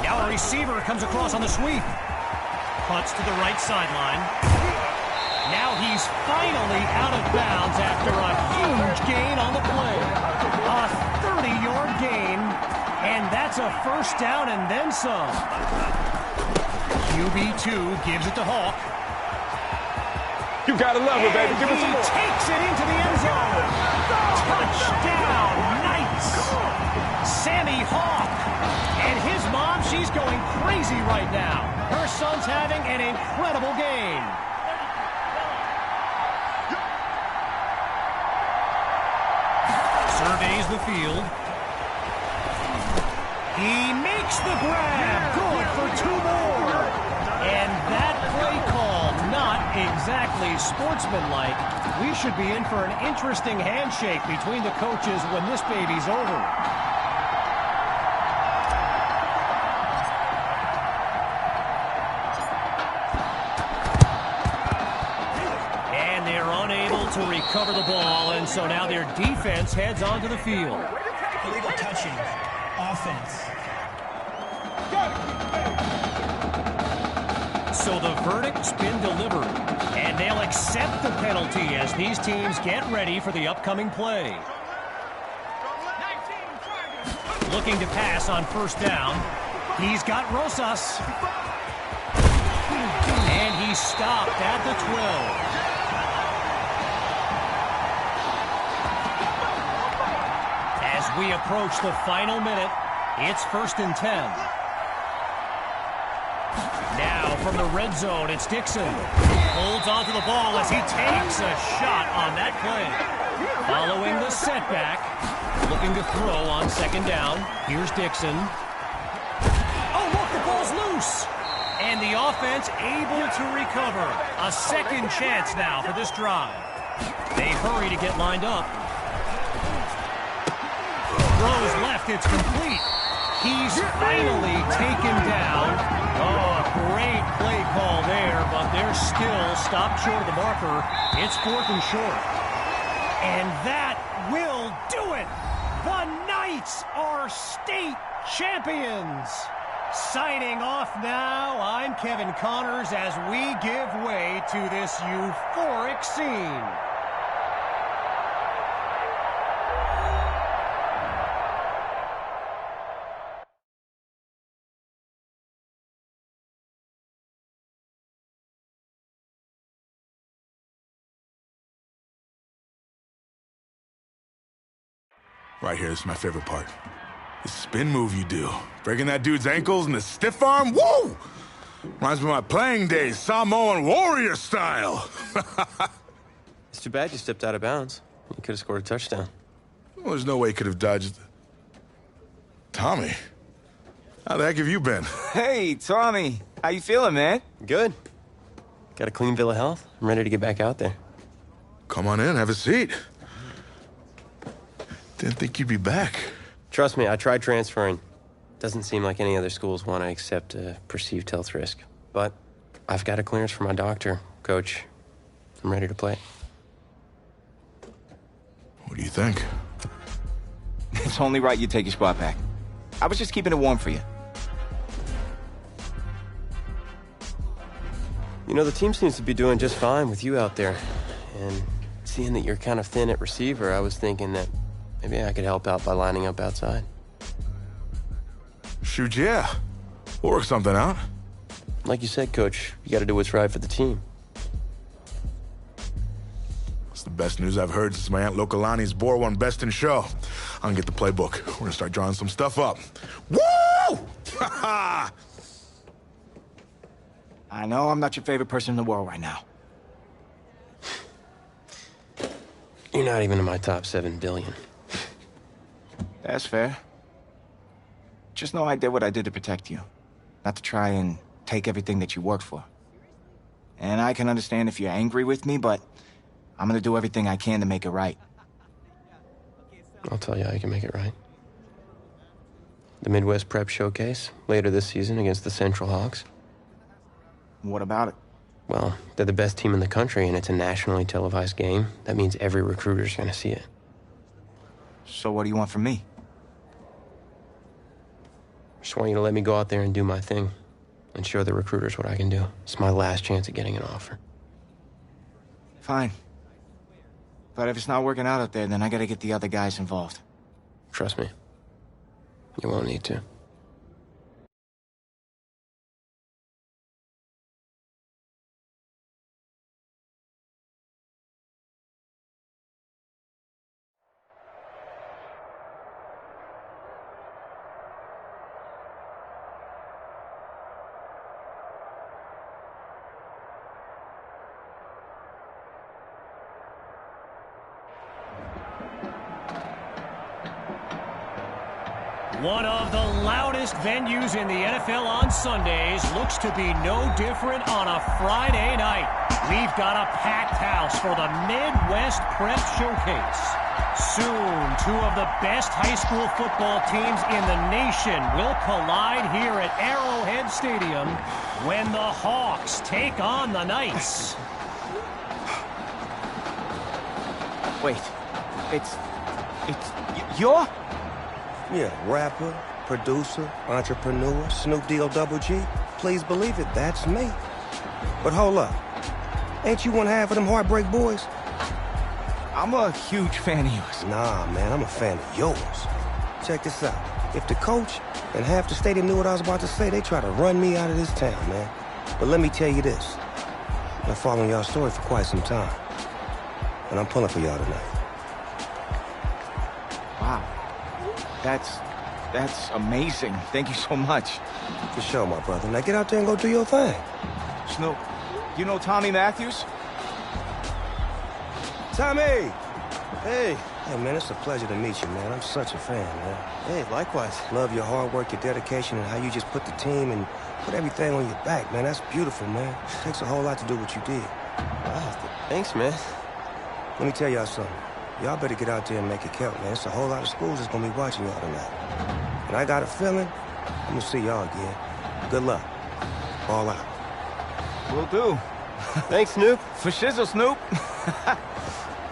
Now a receiver comes across on the sweep. Cuts to the right sideline. Now he's finally out of bounds after a huge gain on the play. A 30-yard gain, and that's a 1st down and then some. QB2 gives it to Hawk. You gotta love it, baby. Give it some more. He takes it into the end zone. Touchdown, Knights. Sammy Hawk. And his mom, she's going crazy right now. Her son's having an incredible game. Surveys the field. He makes the grab. Good for 2 more. And that play call, not exactly sportsmanlike. We should be in for an interesting handshake between the coaches when this baby's over. And they're unable to recover the ball, and so now their defense heads onto the field. Illegal touching. Offense. So the verdict's been delivered, and they'll accept the penalty as these teams get ready for the upcoming play. Looking to pass on 1st down. He's got Rosas. And he's stopped at the 12. As we approach the final minute, it's 1st and 10. Now from the red zone, it's Dixon. Holds onto the ball as he takes a shot on that play. Following the setback, looking to throw on 2nd down. Here's Dixon. Oh, look, the ball's loose. And the offense able to recover. A 2nd chance now for this drive. They hurry to get lined up. Throws left, it's complete. He's finally taken down. Oh, great play call there, but they're still stopped short of the marker. It's 4th and short. And that will do it. The Knights are state champions. Signing off now, I'm Kevin Connors as we give way to this euphoric scene. Right here, this is my favorite part. The spin move you do. Breaking that dude's ankles and the stiff arm, woo! Reminds me of my playing days, Samoan warrior style. It's too bad you stepped out of bounds. You could have scored a touchdown. Well, there's no way he could have dodged. Tommy, how the heck have you been? Hey, Tommy. How you feeling, man? Good. Got a clean bill of health. I'm ready to get back out there. Come on in, have a seat. Didn't think you'd be back. Trust me, I tried transferring. Doesn't seem like any other schools want to accept a perceived health risk. But I've got a clearance from my doctor, Coach. I'm ready to play. What do you think? It's only right you take your spot back. I was just keeping it warm for you. You know, the team seems to be doing just fine with you out there. And seeing that you're kind of thin at receiver, I was thinking that maybe I could help out by lining up outside. Shoot, yeah. We'll work something out. Like you said, Coach, you got to do what's right for the team. It's the best news I've heard since my Aunt Lokalani's Boar won Best in Show. I'm gonna get the playbook. We're gonna start drawing some stuff up. Woo! I know I'm not your favorite person in the world right now. You're not even in my top 7 billion. That's fair. Just know I did what I did to protect you. Not to try and take everything that you worked for. And I can understand if you're angry with me, but I'm gonna do everything I can to make it right. I'll tell you how you can make it right. The Midwest Prep Showcase, later this season against the Central Hawks. What about it? Well, they're the best team in the country, and it's a nationally televised game. That means every recruiter's gonna see it. So what do you want from me? Just want you to let me go out there and do my thing and show the recruiters what I can do. It's my last chance at getting an offer. Fine. But if it's not working out there, then I gotta get the other guys involved. Trust me. You won't need to. One of the loudest venues in the NFL on Sundays looks to be no different on a Friday night. We've got a packed house for the Midwest Prep Showcase. Soon, 2 of the best high school football teams in the nation will collide here at Arrowhead Stadium when the Hawks take on the Knights. Wait, you're? Yeah, rapper, producer, entrepreneur, Snoop D-O-double G. Please believe it, that's me. But hold up. Ain't you one half of them Heartbreak Boys? I'm a huge fan of yours. Nah, man, I'm a fan of yours. Check this out. If the coach and half the stadium knew what I was about to say, they try to run me out of this town, man. But let me tell you this. I've been following y'all's story for quite some time. And I'm pulling for y'all tonight. Wow. That's amazing. Thank you so much. For sure, my brother. Now get out there and go do your thing. Snoop, you know Tommy Matthews? Tommy! Hey. Hey, man, it's a pleasure to meet you, man. I'm such a fan, man. Hey, likewise. Love your hard work, your dedication, and how you just put the team and put everything on your back, man. That's beautiful, man. It takes a whole lot to do what you did. Wow, thanks, man. Let me tell y'all something. Y'all better get out there and make it count, man. It's a whole lot of schools that's gonna be watching y'all tonight. And I got a feeling I'm gonna see y'all again. Good luck. Ball out. Will do. Thanks, Snoop. For shizzle, Snoop.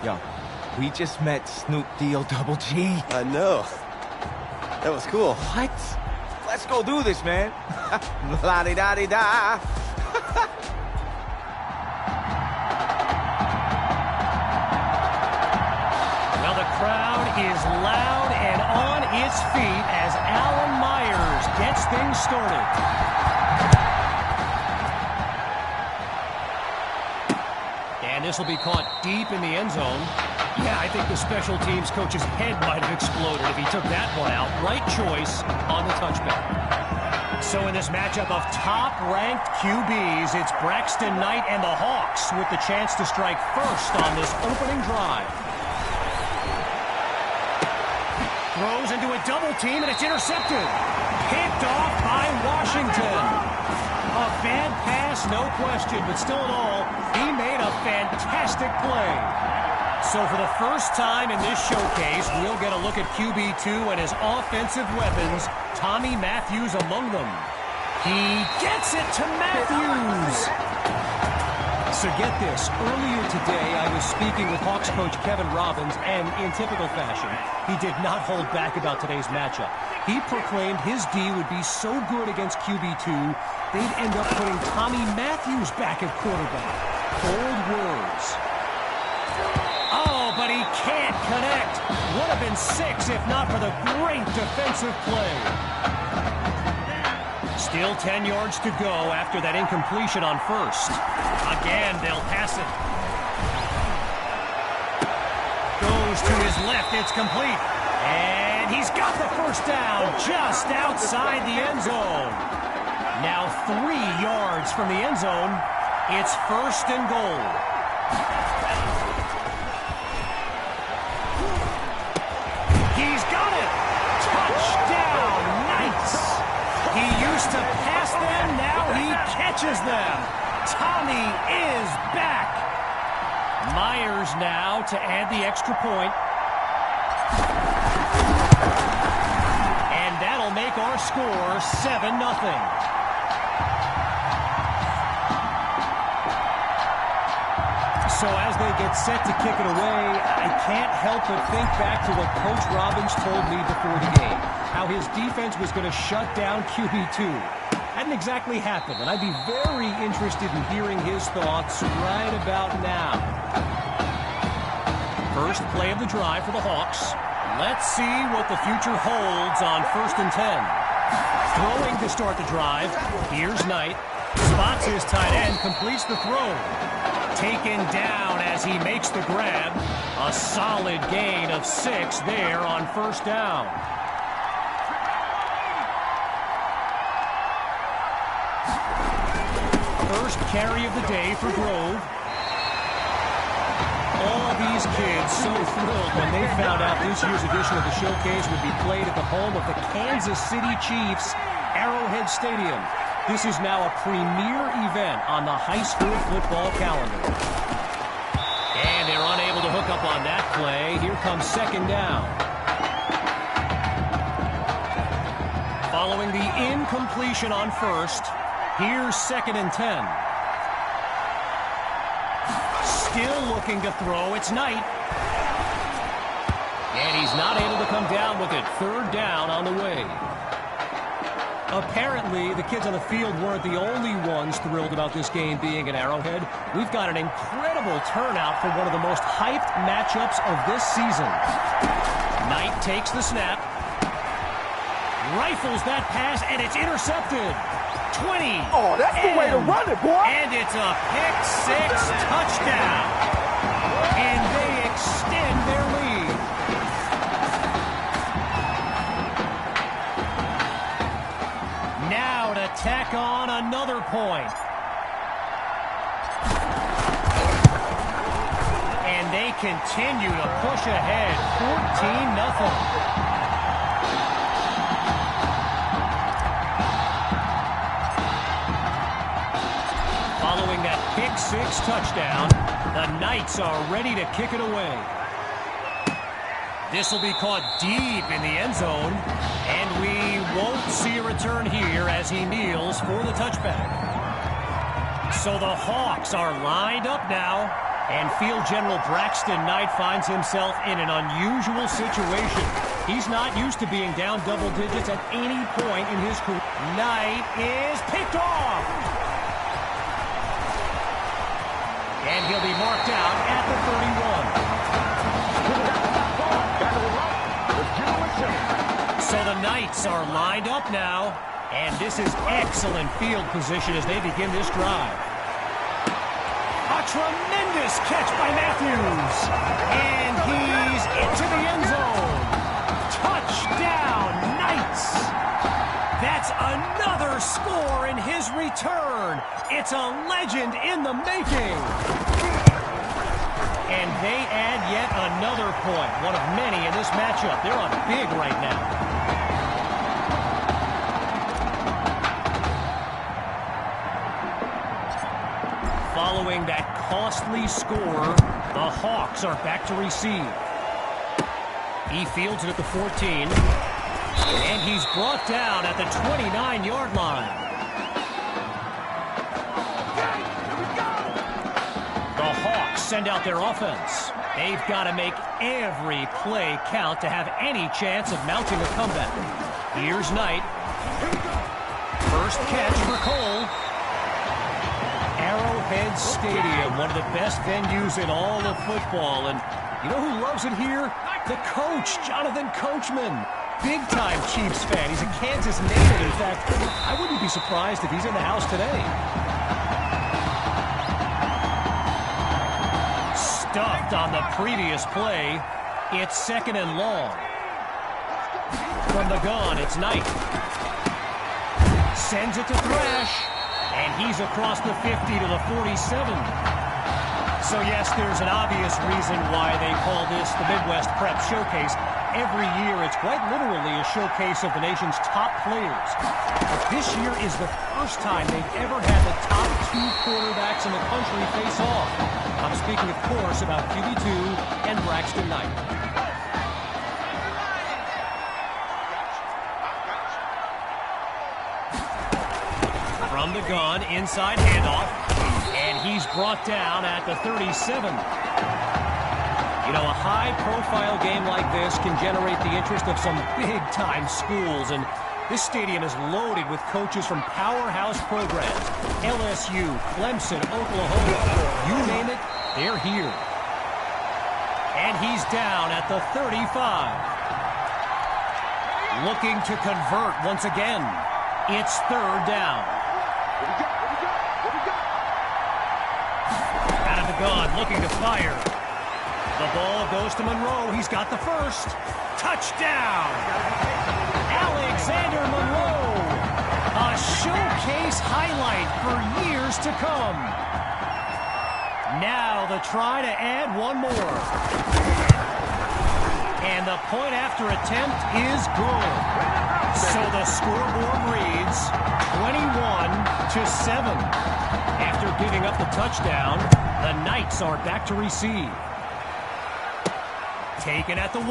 Yo, we just met Snoop D-O-double G. I know. That was cool. What? Let's go do this, man. La-di-da-di-da. Well, the crowd is loud and on its feet as Alan Myers gets things started. And this will be caught deep in the end zone. Yeah, I think the special teams coach's head might have exploded if he took that one out. Right choice on the touchback. So in this matchup of top-ranked QBs, it's Braxton Knight and the Hawks with the chance to strike first on this opening drive. Throws into a double team, and it's intercepted. Picked off by Washington. A bad pass, no question, but still in all, he made a fantastic play. So for the first time in this showcase, we'll get a look at QB2 and his offensive weapons, Tommy Matthews among them. He gets it to Matthews. So get this, earlier today I was speaking with Hawks coach Kevin Robbins, and in typical fashion, he did not hold back about today's matchup. He proclaimed his D would be so good against QB2, they'd end up putting Tommy Matthews back at quarterback. Bold words. Oh, but he can't connect. Would have been 6 if not for the great defensive play. Still 10 yards to go after that incompletion on first. Again, they'll pass it. Goes to his left, it's complete. And he's got the first down just outside the end zone. Now 3 yards from the end zone, it's first and goal. He's got it! Touchdown, Knights! He used to pass them, now he catches them. Tommy is back. Myers now to add the extra point. And that'll make our score 7-0. So as they get set to kick it away, I can't help but think back to what Coach Robbins told me before the game. How his defense was going to shut down QB2. Hadn't exactly happened, and I'd be very interested in hearing his thoughts right about now. First play of the drive for the Hawks. Let's see what the future holds on 1st and 10. Throwing to start the drive. Here's Knight. Spots his tight end, completes the throw. Taken down as he makes the grab. A solid gain of 6 there on first down. First carry of the day for Grove. All these kids so thrilled when they found out this year's edition of the showcase would be played at the home of the Kansas City Chiefs, Arrowhead Stadium. This is now a premier event on the high school football calendar. And they're unable to hook up on that play. Here comes second down. Following the incompletion on first, here's 2nd and 10. Still looking to throw, it's Knight. And he's not able to come down with it. 3rd down on the way. Apparently, the kids on the field weren't the only ones thrilled about this game being at Arrowhead. We've got an incredible turnout for one of the most hyped matchups of this season. Knight takes the snap. Rifles that pass, and it's intercepted. 20. Oh, that's the way to run it, boy. And it's a pick-6 touchdown. And they extend their lead. Now to tack on another point. And they continue to push ahead, 14-0. Following that pick-6 touchdown, the Knights are ready to kick it away. This will be caught deep in the end zone, and we won't see a return here as he kneels for the touchback. So the Hawks are lined up now, and Field General Braxton Knight finds himself in an unusual situation. He's not used to being down double digits at any point in his career. Knight is picked off. And he'll be marked out at the 31. So the Knights are lined up now, and this is excellent field position as they begin this drive. A Tremendous catch by Matthews. And he's into the end zone. Touchdown, Knights. That's another score in his return. It's a legend in the making. And they add yet another point, one of many in this matchup. They're on big right now. Following that costly score, the Hawks are back to receive. He fields it at the 14. And he's brought down at the 29-yard line. The Hawks send out their offense. They've got to make every play count to have any chance of mounting a comeback. Here's Knight. First catch for Cole. Arrowhead Stadium, one of the best venues in all of football. And you know who loves it here? The coach, Jonathan Coachman. Big-time Chiefs fan. He's a Kansas native. In fact, I wouldn't be surprised if he's in the house today. Stuffed on the previous play. It's second and long. From the gun, it's Knight. Sends it to Thrash. And he's across the 50 to the 47. So, yes, there's an obvious reason why they call this the Midwest Prep Showcase. Every year, it's quite literally a showcase of the nation's top players. But this year is the first time they've ever had the top two quarterbacks in the country face off. I'm speaking, of course, about QB2 and Braxton Knight. From the gun, inside handoff, and he's brought down at the 37. You know, a high-profile game like this can generate the interest of some big-time schools, and this stadium is loaded with coaches from powerhouse programs. LSU, Clemson, Oklahoma, you name it, they're here. And he's down at the 35. Looking to convert once again. It's third down. Out of the gun, looking to fire. The ball goes to Monroe. He's got the first. Touchdown! Alexander Monroe! A showcase highlight for years to come. Now the try to add one more. And the point after attempt is good. So the scoreboard reads 21-7. After giving up the touchdown, the Knights are back to receive. Taken at the 1.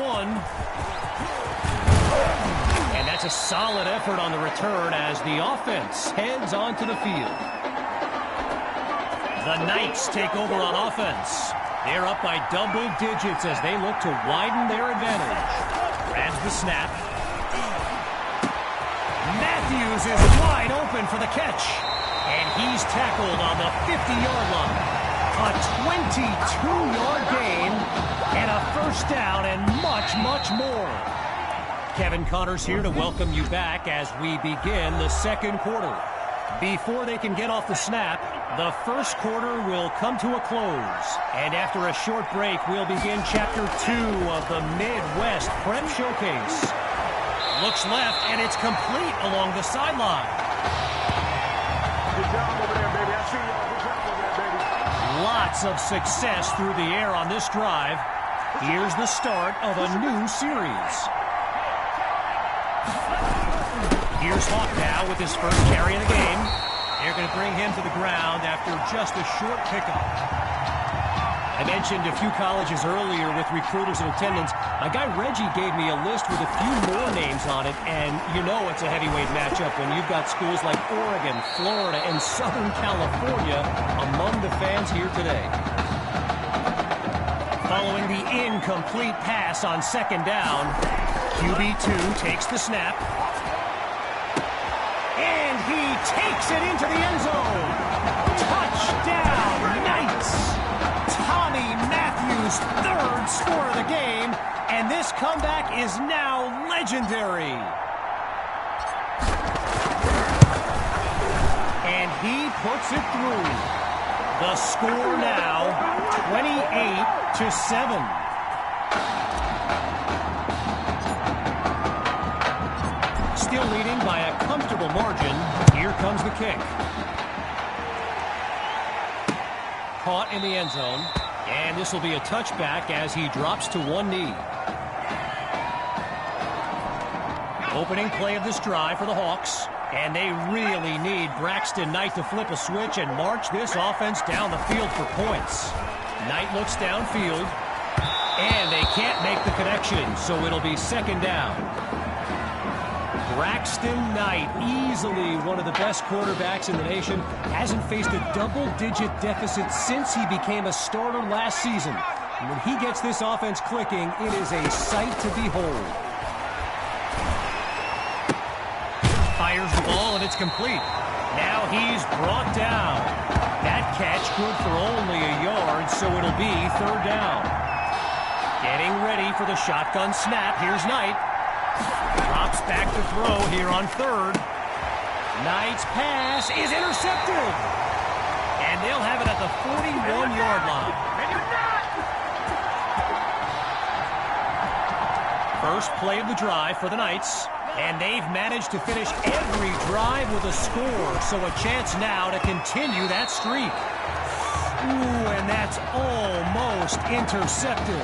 And that's a solid effort on the return as the offense heads onto the field. The Knights take over on offense. They're up by double digits as they look to widen their advantage. Grabs the snap. Matthews is wide open for the catch. And he's tackled on the 50-yard line. A 22-yard gain. And a first down and much, much more. Kevin Connors here to welcome you back as we begin the second quarter. Before they can get off the snap, the first quarter will come to a close. And after a short break, we'll begin Chapter 2 of the Midwest Prep Showcase. Looks left, and it's complete along the sideline. Good job over there, baby. I see y'all. Good job over there, baby. Lots of success through the air on this drive. Here's the start of a new series. Here's Hawk now with his first carry of the game. They're going to bring him to the ground after just a short pickup. I mentioned a few colleges earlier with recruiters in attendance. My guy Reggie gave me a list with a few more names on it, and you know it's a heavyweight matchup when you've got schools like Oregon, Florida, and Southern California among the fans here today. Following the incomplete pass on second down, QB2 takes the snap. And he takes it into the end zone. Touchdown, Knights! Tommy Matthews' third score of the game, and this comeback is now legendary. And he puts it through. The score now, 28-7. Still leading by a comfortable margin. Here comes the kick. Caught in the end zone. And this will be a touchback as he drops to one knee. Opening play of this drive for the Hawks. And they really need Braxton Knight to flip a switch and march this offense down the field for points. Knight looks downfield. And they can't make the connection, so it'll be second down. Braxton Knight, easily one of the best quarterbacks in the nation, hasn't faced a double-digit deficit since he became a starter last season. And when he gets this offense clicking, it is a sight to behold. Fires the ball, and it's complete. Now he's brought down. That catch good for only a yard, so it'll be third down. Getting ready for the shotgun snap. Here's Knight. Drops back to throw here on third. Knight's pass is intercepted. And they'll have it at the 41-yard line. First play of the drive for the Knights. And they've managed to finish every drive with a score, so a chance now to continue that streak. Ooh, and that's almost intercepted.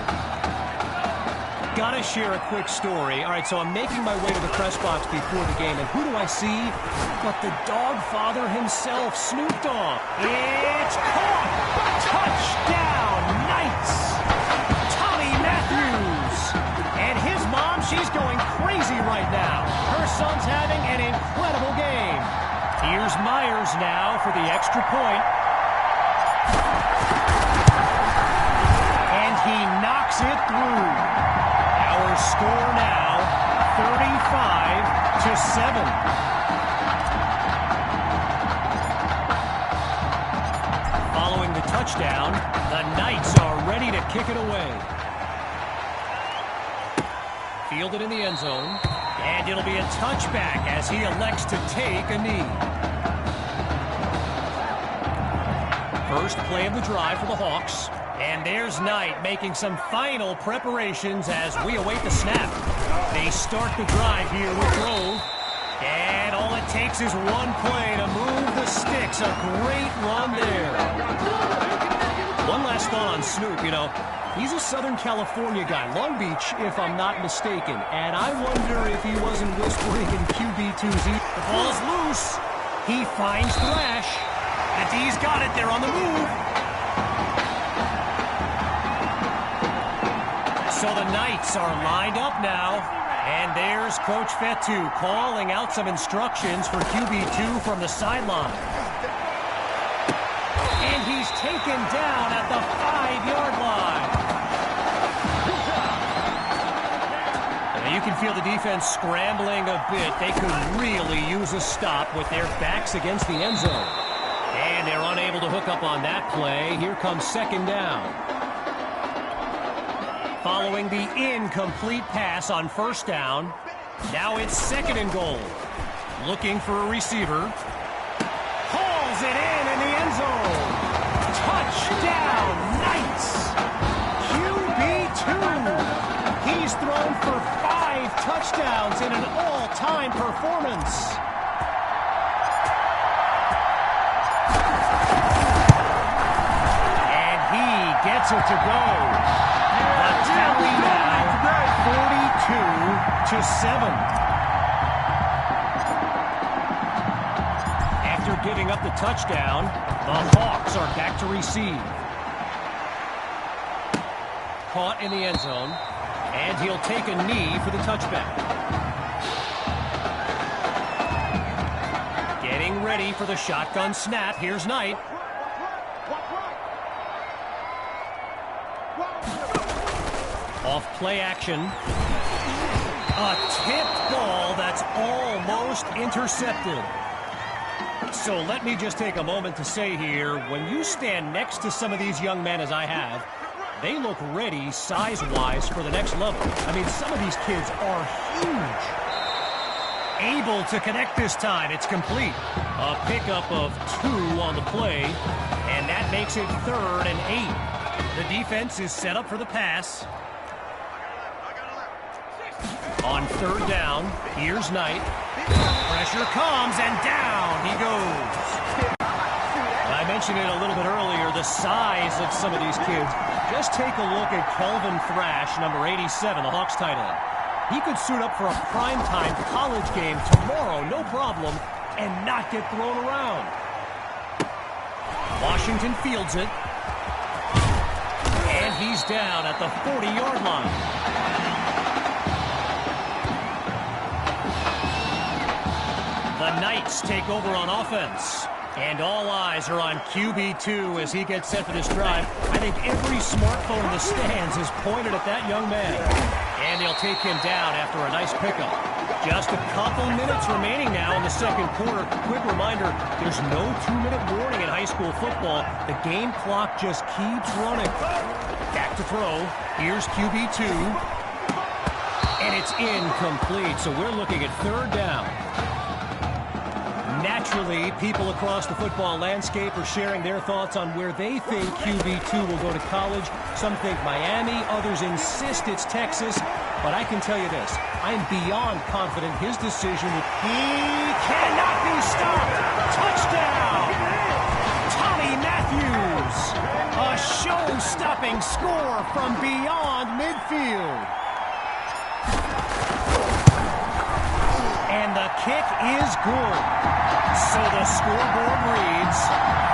Gotta share a quick story. All right, so I'm making my way to the press box before the game, and who do I see but the dog father himself, Snoop Dogg. It's caught! Touchdown, Knights! Tommy Matthews! And his mom, she's going crazy right now. Her son's having an incredible game. Here's Myers now for the extra point. And he knocks it through. Our score now, 35-7. Following the touchdown, the Knights are ready to kick it away. Fielded in the end zone, and it'll be a touchback as he elects to take a knee. First play of the drive for the Hawks. And there's Knight making some final preparations as we await the snap. They start the drive here with Grove. And all it takes is one play to move the sticks. A great run there. One last thought on Snoop. You know, he's a Southern California guy. Long Beach, if I'm not mistaken. And I wonder if he wasn't whispering in QB2's ear. The ball's loose. He finds Thrash. The D's got it. They're on the move. So the Knights are lined up now, and there's Coach Fetu calling out some instructions for QB2 from the sideline. And he's taken down at the 5-yard line. Now you can feel the defense scrambling a bit. They could really use a stop with their backs against the end zone. And they're unable to hook up on that play. Here comes second down. Following the incomplete pass on first down, now it's second and goal. Looking for a receiver. Hauls it in the end zone. Touchdown, Knights! QB2. He's thrown for 5 touchdowns in an all-time performance. And he gets it to go. Tally now, 42-7. After giving up the touchdown, the Hawks are back to receive. Caught in the end zone, and he'll take a knee for the touchback. Getting ready for the shotgun snap. Here's Knight. Off play action. A tipped ball that's almost intercepted. So let me just take a moment to say here, when you stand next to some of these young men as I have, they look ready size-wise for the next level. I mean, some of these kids are huge. able to connect this time. It's complete. A pickup of 2 on the play, and that makes it 3rd and 8. The defense is set up for the pass. On 3rd down, here's Knight. Pressure comes, and down he goes. I mentioned it a little bit earlier, the size of some of these kids. Just take a look at Kelvin Thrash, number 87, the Hawks tight end. He could suit up for a primetime college game tomorrow, no problem, and not get thrown around. Washington fields it. And he's down at the 40-yard line. The Knights take over on offense. And all eyes are on QB2 as he gets set for this drive. I think every smartphone in the stands is pointed at that young man. And they'll take him down after a nice pickup. Just a couple minutes remaining now in the second quarter. Quick reminder, there's no 2-minute warning in high school football. The game clock just keeps running. Back to throw. Here's QB2. And it's incomplete, so we're looking at 3rd down. Naturally, people across the football landscape are sharing their thoughts on where they think QB2 will go to college. Some think Miami, others insist it's Texas. But I can tell you this, I'm beyond confident his decision he cannot be stopped. Touchdown! Tommy Matthews! A show-stopping score from beyond midfield. And the kick is good. So the scoreboard reads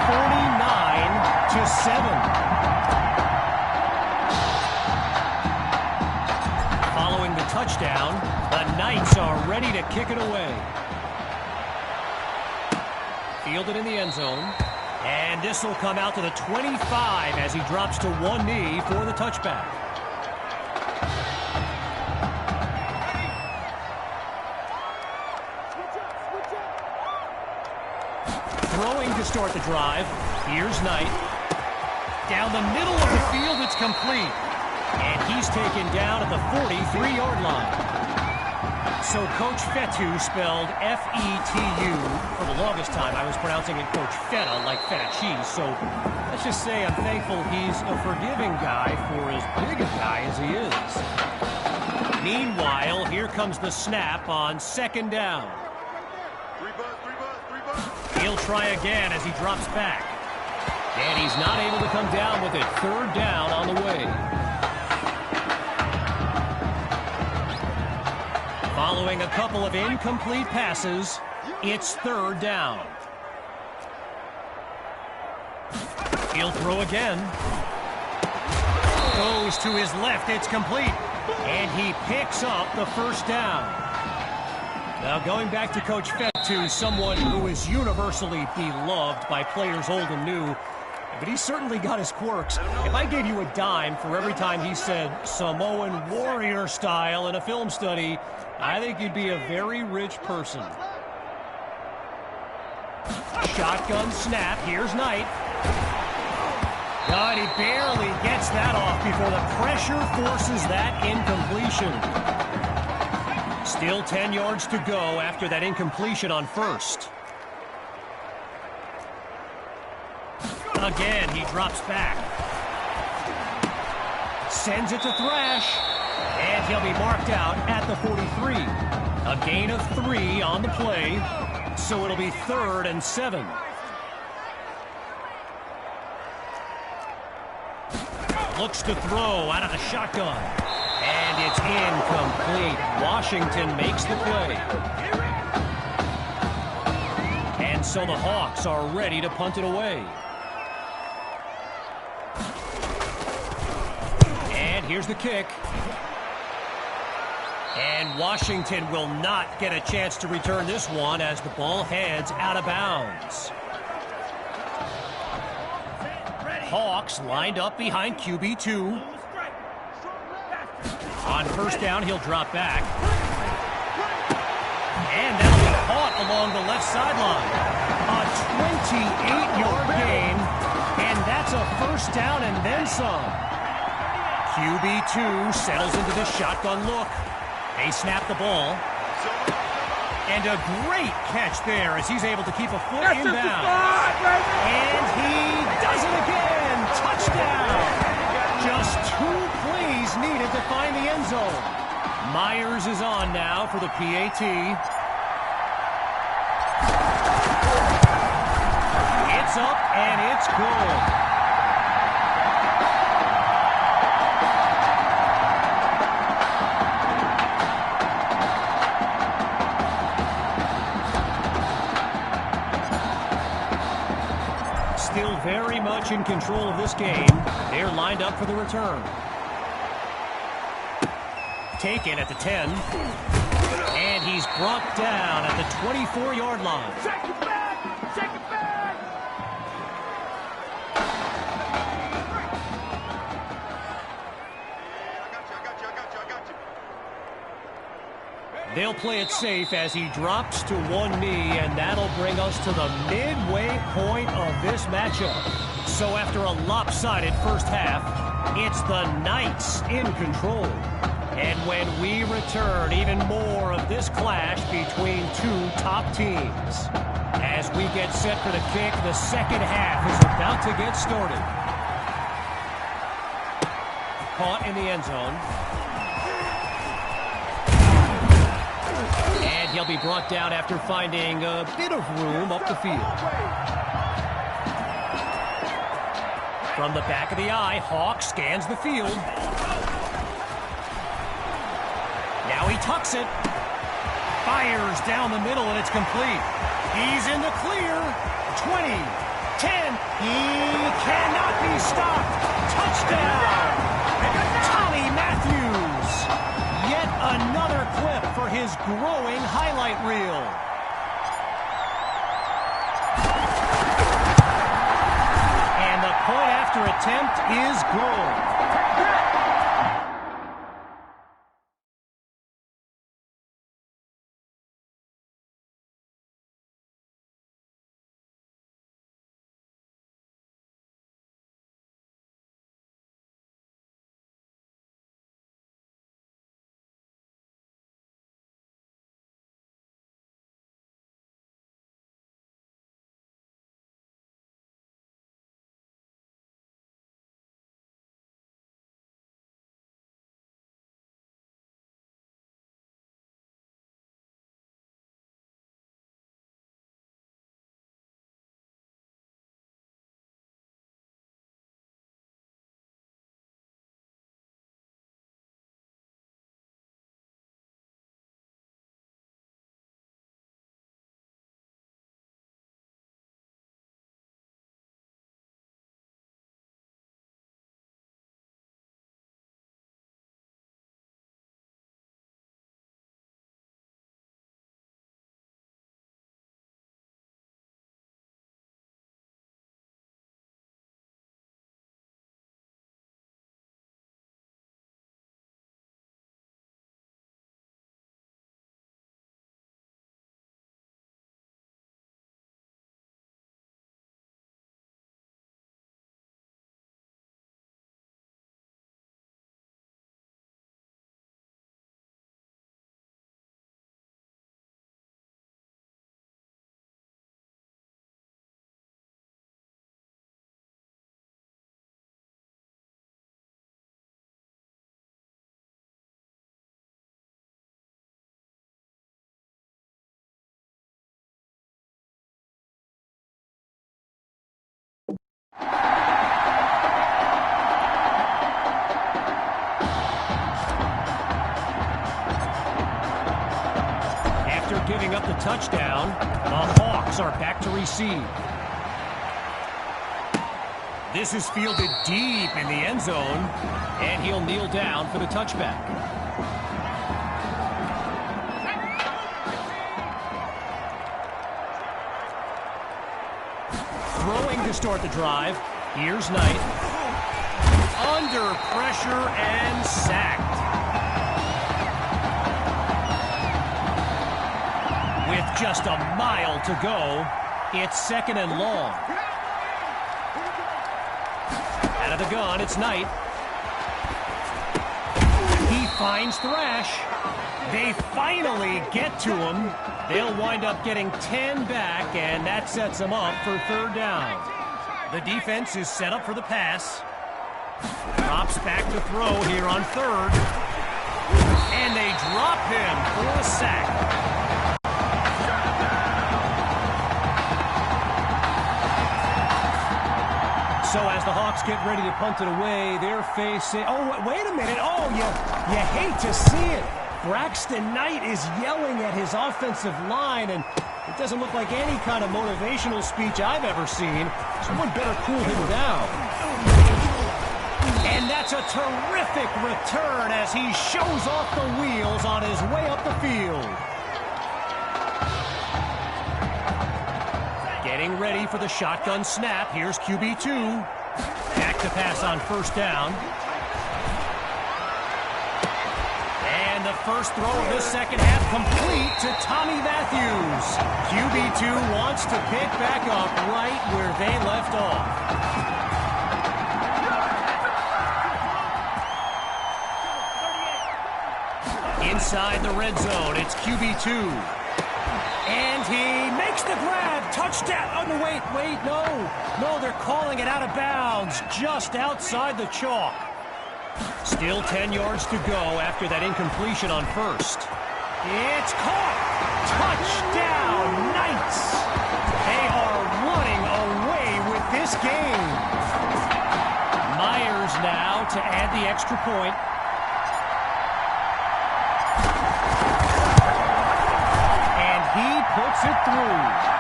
49-7. Following the touchdown, the Knights are ready to kick it away. Fielded in the end zone. And this will come out to the 25 as he drops to one knee for the touchback. Throwing to start the drive. Here's Knight. Down the middle of the field, it's complete. And he's taken down at the 43-yard line. So Coach Fetu, spelled F-E-T-U. For the longest time, I was pronouncing it Coach Feta, like feta cheese. So let's just say I'm thankful he's a forgiving guy for as big a guy as he is. Meanwhile, here comes the snap on 2nd down. He'll try again as he drops back. And he's not able to come down with it. 3rd down on the way. Following a couple of incomplete passes, it's 3rd down. He'll throw again. Goes to his left. It's complete. And he picks up the 1st down. Now going back to Coach Fetu, someone who is universally beloved by players old and new, but he's certainly got his quirks. If I gave you a dime for every time he said Samoan warrior style in a film study, I think you'd be a very rich person. Shotgun snap. Here's Knight. God, he barely gets that off before the pressure forces that incompletion. Still 10 yards to go after that incompletion on 1st. Again, he drops back. Sends it to Thrash. And he'll be marked out at the 43. A gain of 3 on the play. So it'll be 3rd and 7. Looks to throw out of the shotgun. And it's incomplete. Washington makes the play. And so the Hawks are ready to punt it away. And here's the kick. And Washington will not get a chance to return this one as the ball heads out of bounds. Hawks lined up behind QB2. On 1st down, he'll drop back. And that'll be caught along the left sideline. A 28-yard gain, and that's a 1st down and then some. QB2 settles into the shotgun look. They snap the ball. And a great catch there as he's able to keep a foot in bounds. And he does it again. Touchdown. Just 2 plays needed to find the end zone. Myers is on now for the PAT. It's up and it's good. Still very much in control of this game. They're lined up for the return. Taken at the 10. And he's brought down at the 24-yard line. Check it back! Check it back! They'll play it safe as he drops to one knee, and that'll bring us to the midway point of this matchup. So after a lopsided first half, it's the Knights in control. And when we return, even more of this clash between 2 top teams. As we get set for the kick, the second half is about to get started. Caught in the end zone. And he'll be brought down after finding a bit of room up the field. From the back of the eye, Hawk scans the field. Now he tucks it. Fires down the middle, and it's complete. He's in the clear. 20, 10. He cannot be stopped. Touchdown. Tommy Matthews. Yet another clip for his growing highlight reel. And the point after attempt is good. After giving up the touchdown, the Hawks are back to receive. This is fielded deep in the end zone, and he'll kneel down for the touchback. Throwing to start the drive. Here's Knight. Under pressure and sacked. With just a mile to go, it's second and long. Out of the gun, it's Knight. He finds Thrash. They finally get to him. They'll wind up getting 10 back, and that sets them up for third down. The defense is set up for the pass. Drops back to throw here on third. And they drop him for a sack. So as the Hawks get ready to punt it away, they're facing... Oh, wait a minute. Oh, you hate to see it. Braxton Knight is yelling at his offensive line, and it doesn't look like any kind of motivational speech I've ever seen. Someone better cool him down. And that's a terrific return as he shows off the wheels on his way up the field. Getting ready for the shotgun snap. Here's QB2. Back to pass on first down. And the first throw of the second half complete to Tommy Matthews. QB2 wants to pick back up right where they left off. Inside the red zone, it's QB2. And he makes the grab. Touchdown. Oh, no, wait, no. No, they're calling it out of bounds just outside the chalk. Still 10 yards to go after that incompletion on first. It's caught. Touchdown, Knights. They are running away with this game. Myers now to add the extra point. And he puts it through.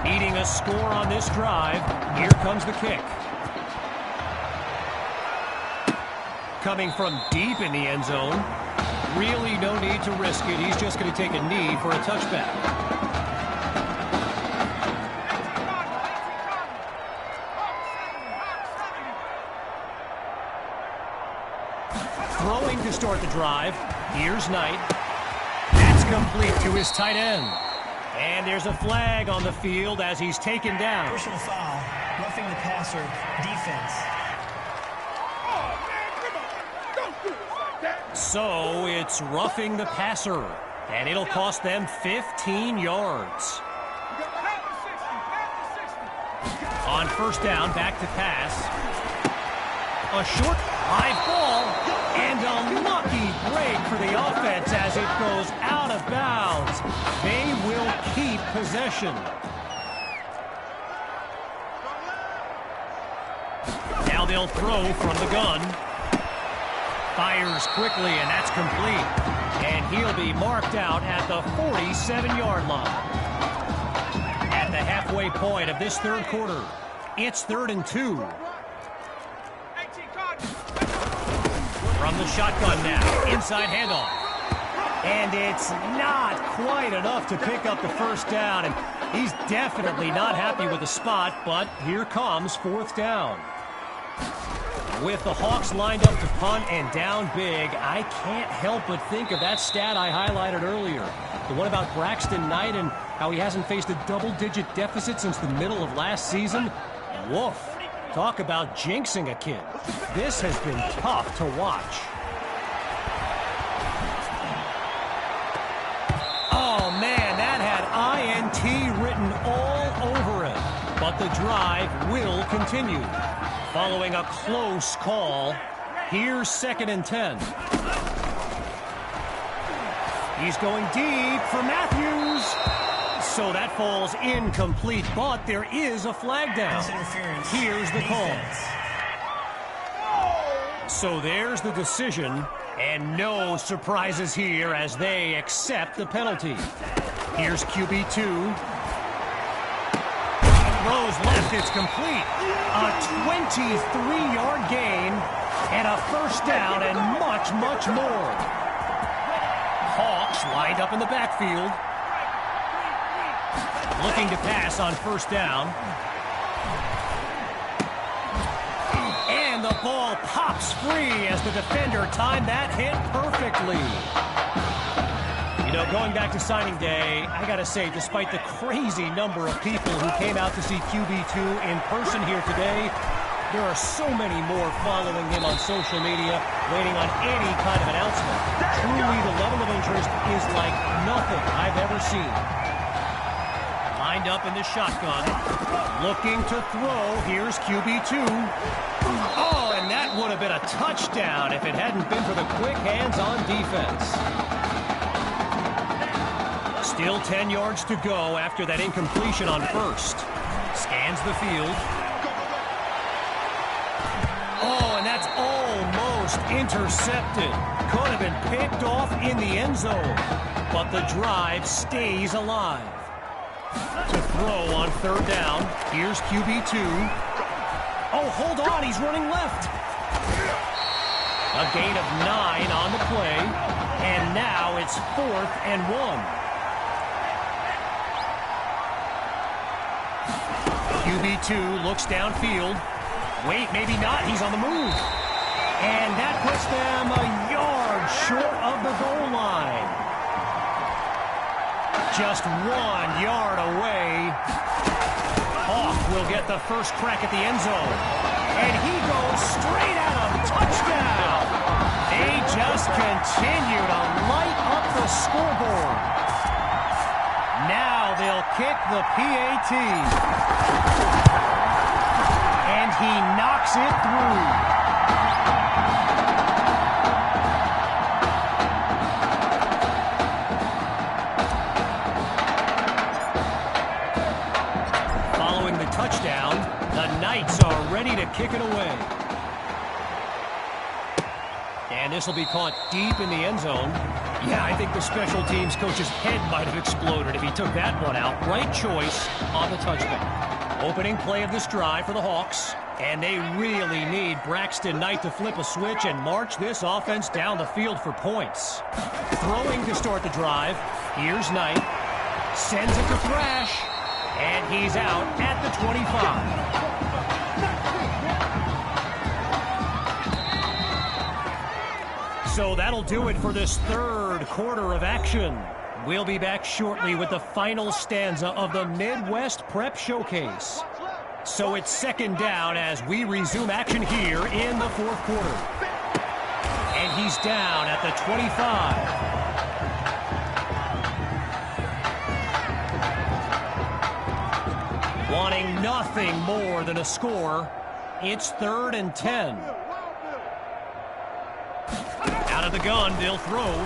Needing a score on this drive. Here comes the kick. Coming from deep in the end zone. Really no need to risk it. He's just going to take a knee for a touchback. Throwing to start the drive. Here's Knight. That's complete to his tight end. And there's a flag on the field as he's taken down. Personal foul, roughing the passer, defense. So it's roughing the passer, and it'll cost them 15 yards. On first down, back to pass. A short, high ball, and a lucky break for the offense as it goes out of bounds. They will keep possession. Now they'll throw from the gun. Fires quickly, and that's complete. And he'll be marked out at the 47-yard line. At the halfway point of this third quarter, it's 3rd and 2. From the shotgun now, inside handoff. And it's not quite enough to pick up the first down. And he's definitely not happy with the spot, but here comes 4th down. With the Hawks lined up to punt and down big, I can't help but think of that stat I highlighted earlier. The one about Braxton Knight and how he hasn't faced a double-digit deficit since the middle of last season. Woof. Talk about jinxing a kid. This has been tough to watch. Oh, man, that had INT written all over it. But the drive will continue. Following a close call, here's 2nd and 10. He's going deep for Matthews. So that falls incomplete, but there is a flag down. Here's the call. So there's the decision, and no surprises here as they accept the penalty. Here's QB2. Throws left, it's complete. A 23-yard gain, and a first down, and much, much more. Hawks lined up in the backfield. Looking to pass on first down. And the ball pops free as the defender timed that hit perfectly. You You know, going back to signing day, I gotta say, despite the crazy number of people who came out to see QB2 in person here today, there are so many more following him on social media, waiting on any kind of announcement. Truly, the level of interest is like nothing I've ever seen. Lined up in the shotgun, looking to throw. Here's QB2. Oh, and that would have been a touchdown if it hadn't been for the quick hands on defense. Still 10 yards to go after that incompletion on first. Scans the field. Oh, and that's almost intercepted. Could have been picked off in the end zone. But the drive stays alive. To throw on third down. Here's QB2. Oh, hold on. He's running left. A gain of 9 on the play. And now it's 4th and 1. QB2 looks downfield. Wait, maybe not. He's on the move. And that puts them a yard short of the goal line. Just 1 yard away. Hawk will get the first crack at the end zone. And he goes straight at him. Touchdown. They just continue to light up the scoreboard. Now they'll kick the PAT. And he knocks it through. Following the touchdown, the Knights are ready to kick it away. And this will be caught deep in the end zone. Yeah, I think the special teams coach's head might have exploded if he took that one out. Right choice on the touchdown. Opening play of this drive for the Hawks. And they really need Braxton Knight to flip a switch and march this offense down the field for points. Throwing to start the drive. Here's Knight. Sends it to Thrash. And he's out at the 25. So that'll do it for this third quarter of action. We'll be back shortly with the final stanza of the Midwest Prep Showcase. So it's second down as we resume action here in the fourth quarter. And he's down at the 25. Wanting nothing more than a score, it's 3rd and 10. Out of the gun, they'll throw.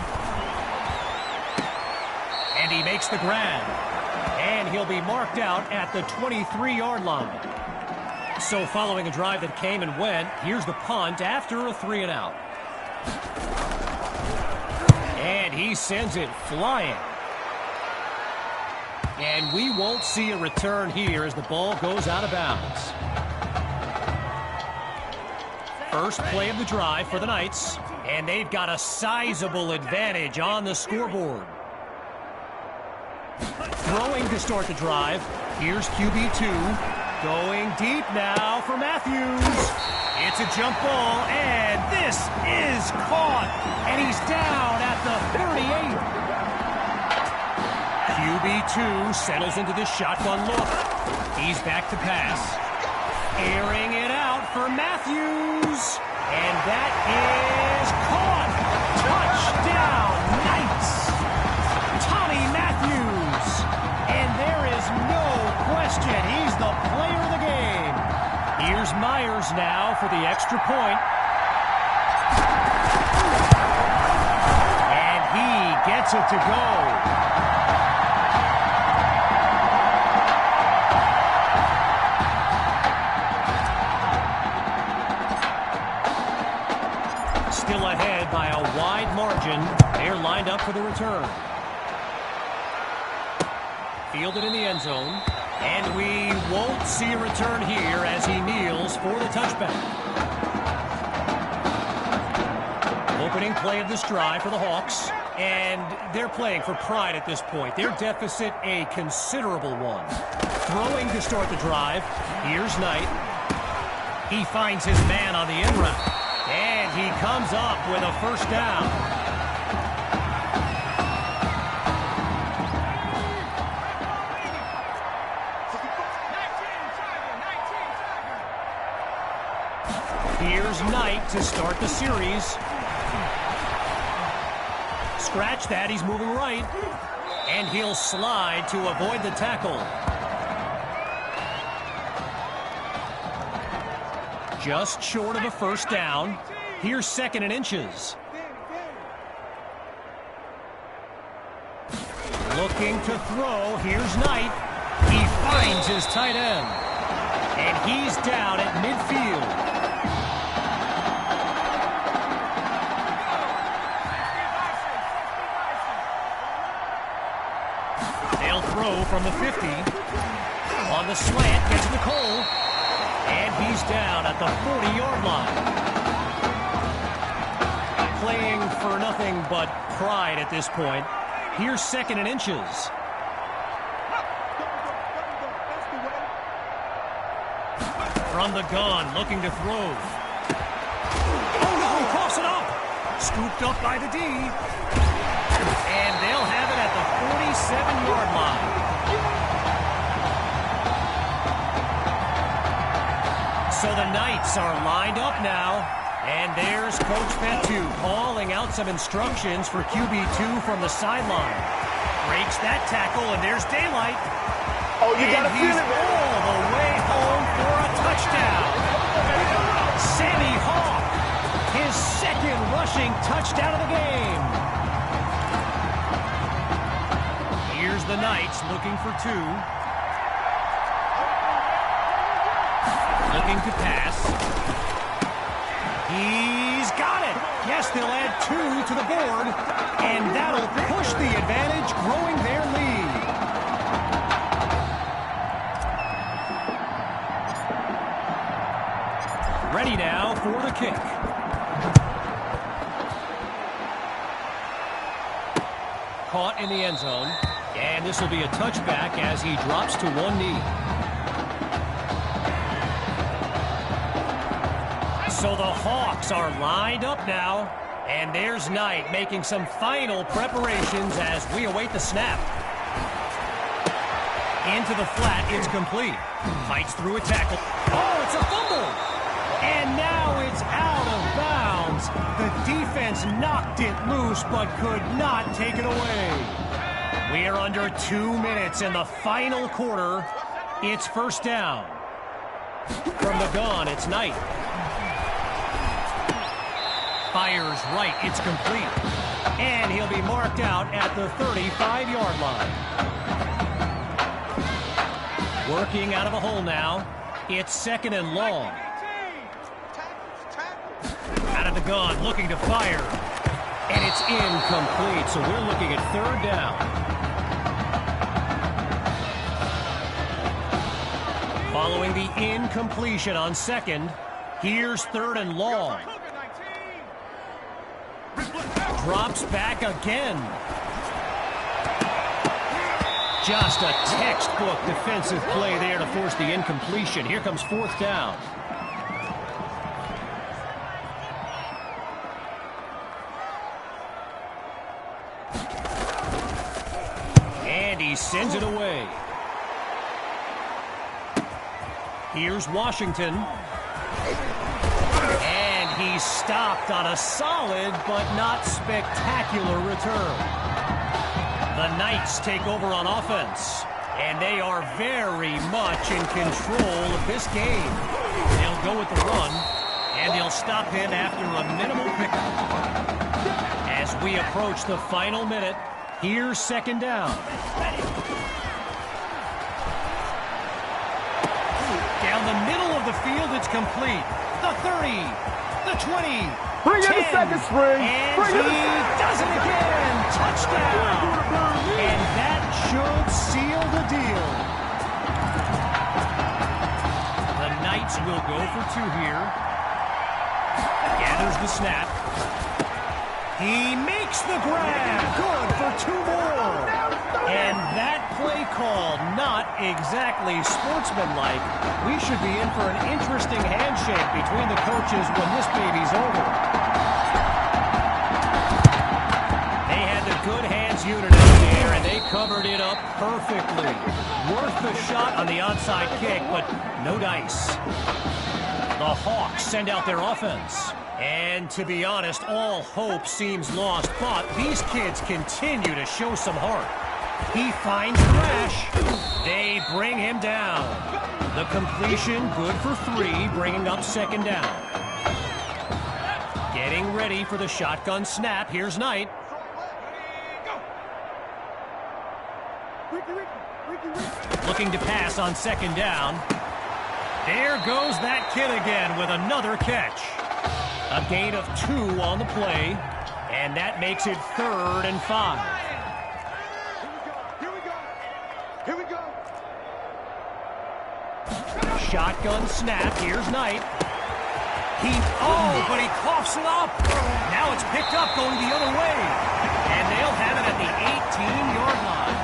And he makes the grab. And he'll be marked out at the 23-yard line. So following a drive that came and went, here's the punt after a 3-and-out. And he sends it flying. And we won't see a return here as the ball goes out of bounds. First play of the drive for the Knights. And they've got a sizable advantage on the scoreboard. Throwing to start the drive. Here's QB2. Going deep now for Matthews. It's a jump ball, and this is caught. And he's down at the 38. QB2 settles into the shotgun look. He's back to pass. Airing it out for Matthews. And that is caught. Touchdown, Knights. Tommy Matthews. And there is no question he's the player of the game. Here's Myers now for the extra point. And he gets it to go. Still ahead by a wide margin. They're lined up for the return. Fielded in the end zone. And we won't see a return here as he kneels for the touchback. Opening play of this drive for the Hawks. And they're playing for pride at this point. Their deficit a considerable one. Throwing to start the drive. Here's Knight. He finds his man on the end route. And he comes up with a first down. Here's Knight to start the series. Scratch that, he's moving right. And he'll slide to avoid the tackle. Just short of a first down. Here's 2nd and inches. Looking to throw. Here's Knight. He finds his tight end. And he's down at midfield. They'll throw from the 50. On the slant, gets Nicole. And he's down at the 40-yard line. Playing for nothing but pride at this point. Here's 2nd and inches. From the gun, looking to throw. Oh no, cross it up. Scooped up by the D. And they'll have it at the 47-yard line. So the Knights are lined up now. And there's Coach Petu calling out some instructions for QB2 from the sideline. Breaks that tackle, and there's daylight. Oh, you gotta feel it, man. All the way home for a touchdown. Sammy Hawk, his 2nd rushing touchdown of the game. Here's the Knights looking for 2. Looking to pass. He's got it. Yes, they'll add 2 to the board, and that'll push the advantage, growing their lead. Ready now for the kick. Caught in the end zone, and this will be a touchback as he drops to one knee. So the Hawks are lined up now, and there's Knight making some final preparations as we await the snap. Into the flat, it's complete. Fights through a tackle. Oh, it's a fumble! And now it's out of bounds. The defense knocked it loose, but could not take it away. We are under 2 minutes in the final quarter. It's first down. From the gun, it's Knight. Fires right, it's complete. And he'll be marked out at the 35-yard line. Working out of a hole now. It's 2nd and long. Out of the gun, looking to fire. And it's incomplete, so we're looking at 3rd down. Following the incompletion on 2nd, here's 3rd and long. Drops back again. Just a textbook defensive play there to force the incompletion. Here comes 4th down. And he sends it away. Here's Washington. And he's stopped on a solid but not spectacular return. The Knights take over on offense, and they are very much in control of this game. They'll go with the run, and they'll stop him after a minimal pickup. As we approach the final minute, here's 2nd down. Down the middle of the field, it's complete. The 30, the 20, Bring 10, in the second string. And Bring in the he does it again. Touchdown. And that should seal the deal. The Knights will go for 2 here. Gathers the snap. He makes the grab. Good for 2 more. And that play call, not exactly sportsmanlike. We should be in for an interesting handshake between the coaches when this baby's over. They had the good hands unit out there, and they covered it up perfectly. Worth the shot on the onside kick, but no dice. The Hawks send out their offense. And to be honest, all hope seems lost, but these kids continue to show some heart. He finds Thrash. They bring him down. The completion, good for 3, bringing up second down. Getting ready for the shotgun snap. Here's Knight. Looking to pass on second down. There goes that kid again with another catch. A gain of 2 on the play, and that makes it 3rd and 5. Here we go. Shotgun snap. Here's Knight. But he coughs it up. Now it's picked up going the other way. And they'll have it at the 18-yard line.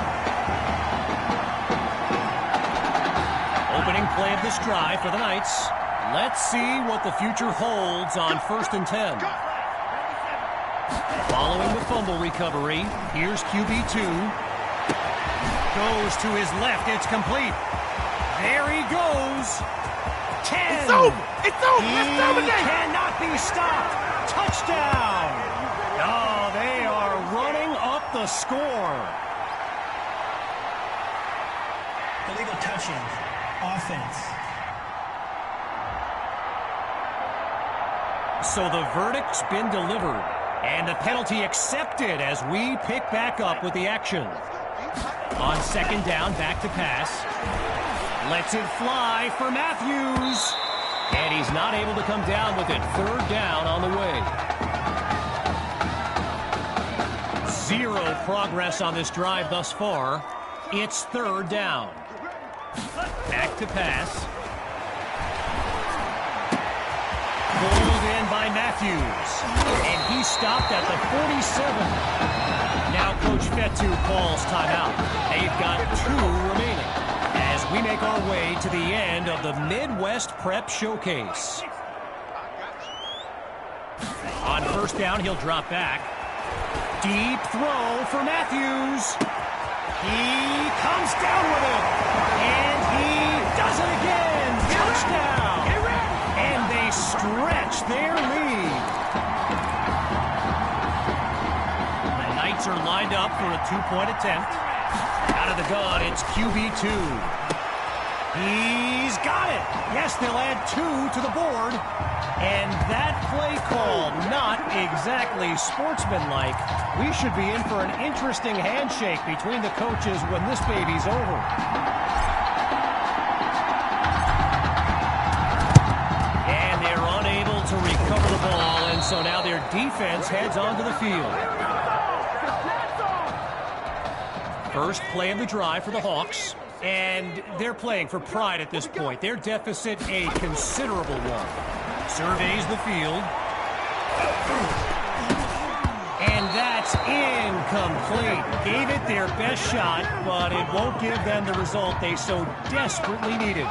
Opening play of this drive for the Knights. Let's see what the future holds on 1st and 10. Following the fumble recovery, here's QB2. Goes to his left. It's complete. There he goes. 10. It's over. It's over. He cannot be stopped. Touchdown. Oh, they are running up the score. Illegal touching. Offense. So the verdict's been delivered, and the penalty accepted as we pick back up with the action. On second down, back to pass. Lets it fly for Matthews. And he's not able to come down with it. 3rd down on the way. 0 progress on this drive thus far. It's 3rd down. Back to pass. Pulled in by Matthews. And he stopped at the 47. Now Coach Fetu calls timeout. They've got 2 remaining as we make our way to the end of the Midwest Prep Showcase. On 1st down, he'll drop back. Deep throw for Matthews. He comes down with it. And he does it again. Touchdown. And they stretch their lead. The Knights are lined up for a 2-point attempt. Out of the gun, it's QB2. He's got it. Yes, they'll add 2 to the board. And that play call, not exactly sportsmanlike. We should be in for an interesting handshake between the coaches when this baby's over. And they're unable to recover the ball, and so now their defense heads onto the field. First play of the drive for the Hawks. And they're playing for pride at this point. Their deficit a considerable one. Surveys the field. And that's incomplete. Gave it their best shot, but it won't give them the result they so desperately needed.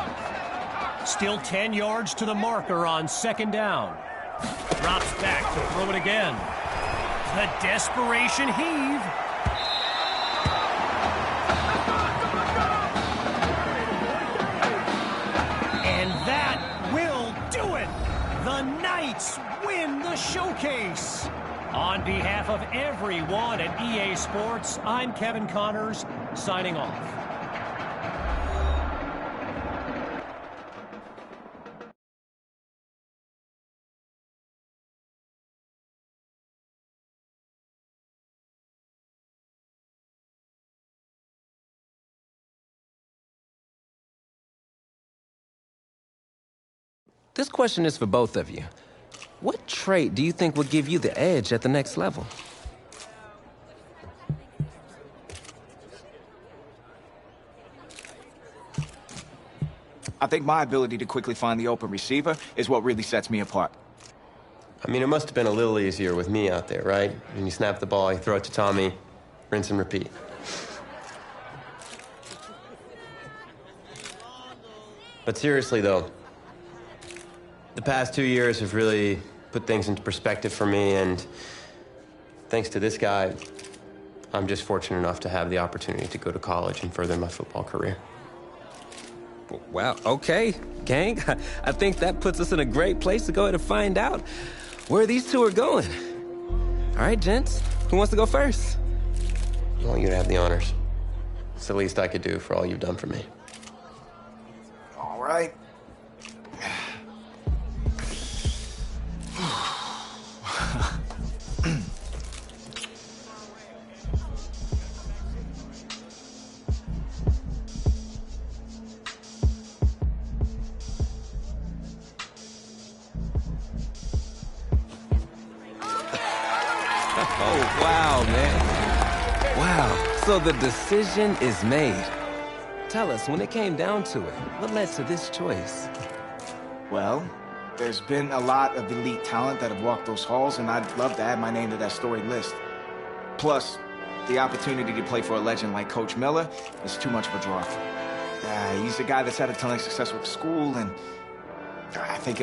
Still 10 yards to the marker on second down. Drops back to throw it again. The desperation heave. The Knights win the showcase. On behalf of everyone at EA Sports, I'm Kevin Connors, signing off. This question is for both of you. What trait do you think will give you the edge at the next level? I think my ability to quickly find the open receiver is what really sets me apart. I mean, it must have been a little easier with me out there, right? When you snap the ball, you throw it to Tommy, rinse and repeat. But seriously, though, the past 2 years have really put things into perspective for me, and thanks to this guy, I'm just fortunate enough to have the opportunity to go to college and further my football career. Wow, okay, gang. I think that puts us in a great place to go ahead and find out where these two are going. All right, gents, who wants to go first? I want you to have the honors. It's the least I could do for all you've done for me. All right. Oh, wow, man. Wow. So the decision is made. Tell us, when it came down to it, what led to this choice? Well, there's been a lot of elite talent that have walked those halls, and I'd love to add my name to that storied list. Plus, the opportunity to play for a legend like Coach Miller is too much of a draw. He's a guy that's had a ton of success with the school, and I think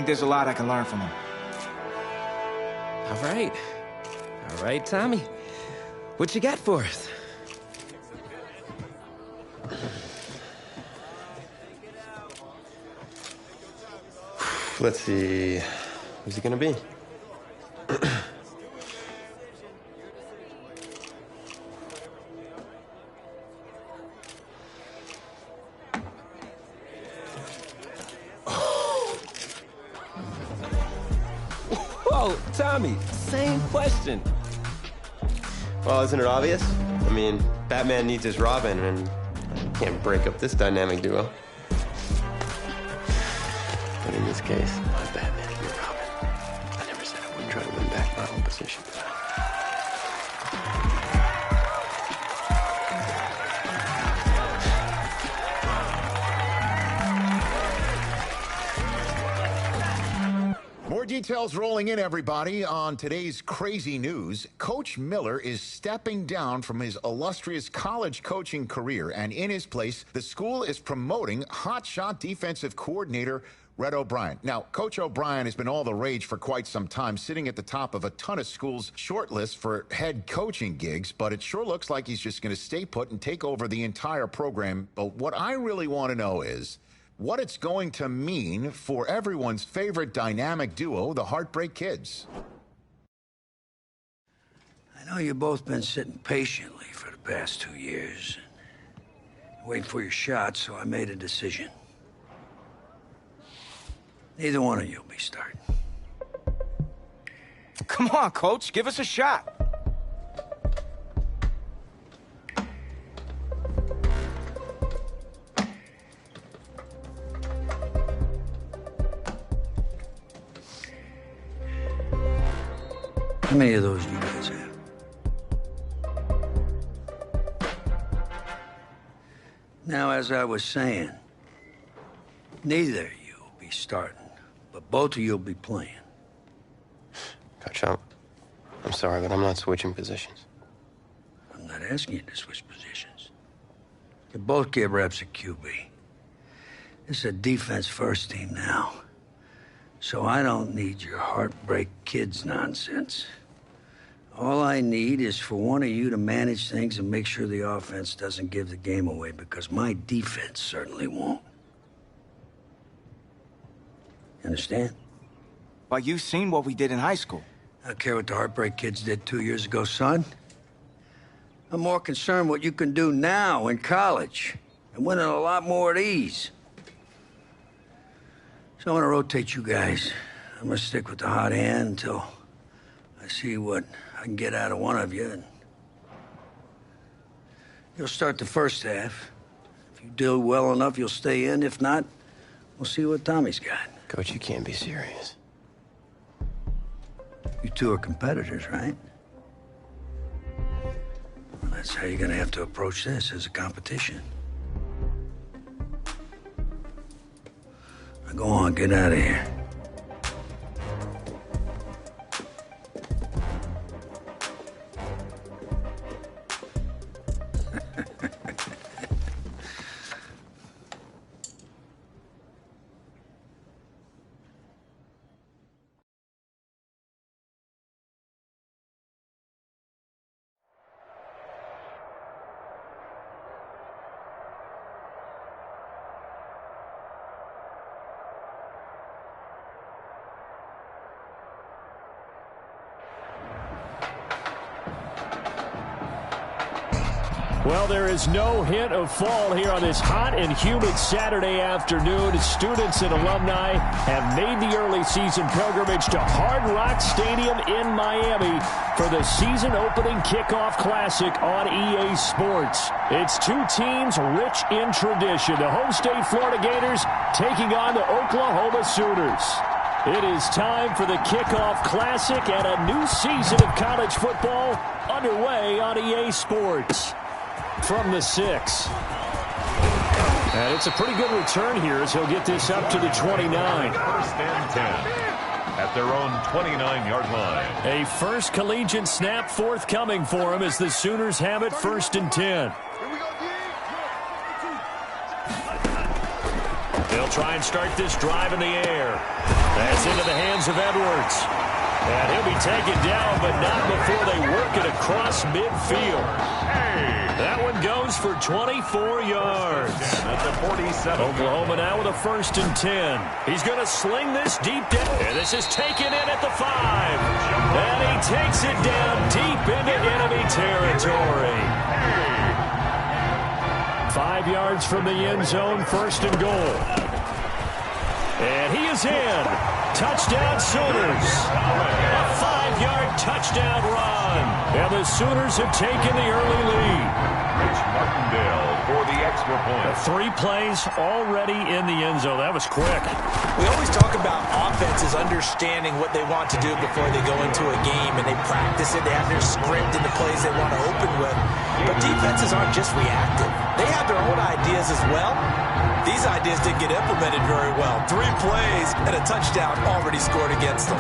there's a lot I can learn from him. All right. All right, Tommy. What you got for us? Let's see. Who's it gonna be? Whoa, Tommy, same question. Well, isn't it obvious? I mean, Batman needs his Robin, and I can't break up this dynamic duo. But in this case, I'm Batman and you're Robin. I never said I wouldn't try to win back my own position. More details rolling in, everybody, on today's crazy news. Coach Miller is stepping down from his illustrious college coaching career, and in his place, the school is promoting hotshot defensive coordinator Red O'Brien. Now, Coach O'Brien has been all the rage for quite some time, sitting at the top of a ton of schools' shortlists for head coaching gigs, but it sure looks like he's just going to stay put and take over the entire program. But what I really want to know is what it's going to mean for everyone's favorite dynamic duo, the Heartbreak Kids. I know you've both been sitting patiently for the past 2 years, waiting for your shot, so I made a decision. Neither one of you will be starting. Come on, Coach, give us a shot. How many of those do you guys have? Now, as I was saying, neither of you will be starting, but both of you will be playing. Coach, I'm sorry, but I'm not switching positions. I'm not asking you to switch positions. You both get reps at QB. This is a defense-first team now. So I don't need your Heartbreak Kids nonsense. All I need is for one of you to manage things and make sure the offense doesn't give the game away, because my defense certainly won't. Understand? Well, you've seen what we did in high school. I don't care what the Heartbreak Kids did 2 years ago, son. I'm more concerned what you can do now in college and winning a lot more at ease. So I'm gonna rotate you guys. I'm gonna stick with the hot hand until I see what I can get out of one of you. And you'll start the first half. If you do well enough, you'll stay in. If not, we'll see what Tommy's got. Coach, you can't be serious. You two are competitors, right? Well, that's how you're gonna have to approach this, as a competition. Now go on, get out of here. Well, there is no hint of fall here on this hot and humid Saturday afternoon. Students and alumni have made the early season pilgrimage to Hard Rock Stadium in Miami for the season opening kickoff classic on EA Sports. It's two teams rich in tradition. The home state Florida Gators taking on the Oklahoma Sooners. It is time for the kickoff classic and a new season of college football underway on EA Sports. From the 6. And it's a pretty good return here as he'll get this up to the 29. First and 10 at their own 29-yard line. A first collegiate snap forthcoming for him as the Sooners have it 1st and 10. They'll try and start this drive in the air. That's into the hands of Edwards. And he'll be taken down, but not before they work it across midfield. That one goes for 24 yards. At the 47. Oklahoma now with a 1st and 10. He's going to sling this deep down. And this is taken in at the 5. And he takes it down deep into enemy territory. 5 yards from the end zone, 1st and goal. And he is in. Touchdown Sooners. A 5-yard touchdown run. And the Sooners have taken the early lead. Rich Martindale for the extra point. 3 plays already in the end zone. That was quick. We always talk about offenses understanding what they want to do before they go into a game, and they practice it. They have their script and the plays they want to open with. But defenses aren't just reactive. They have their own ideas as well. These ideas didn't get implemented very well. 3 plays and a touchdown already scored against them.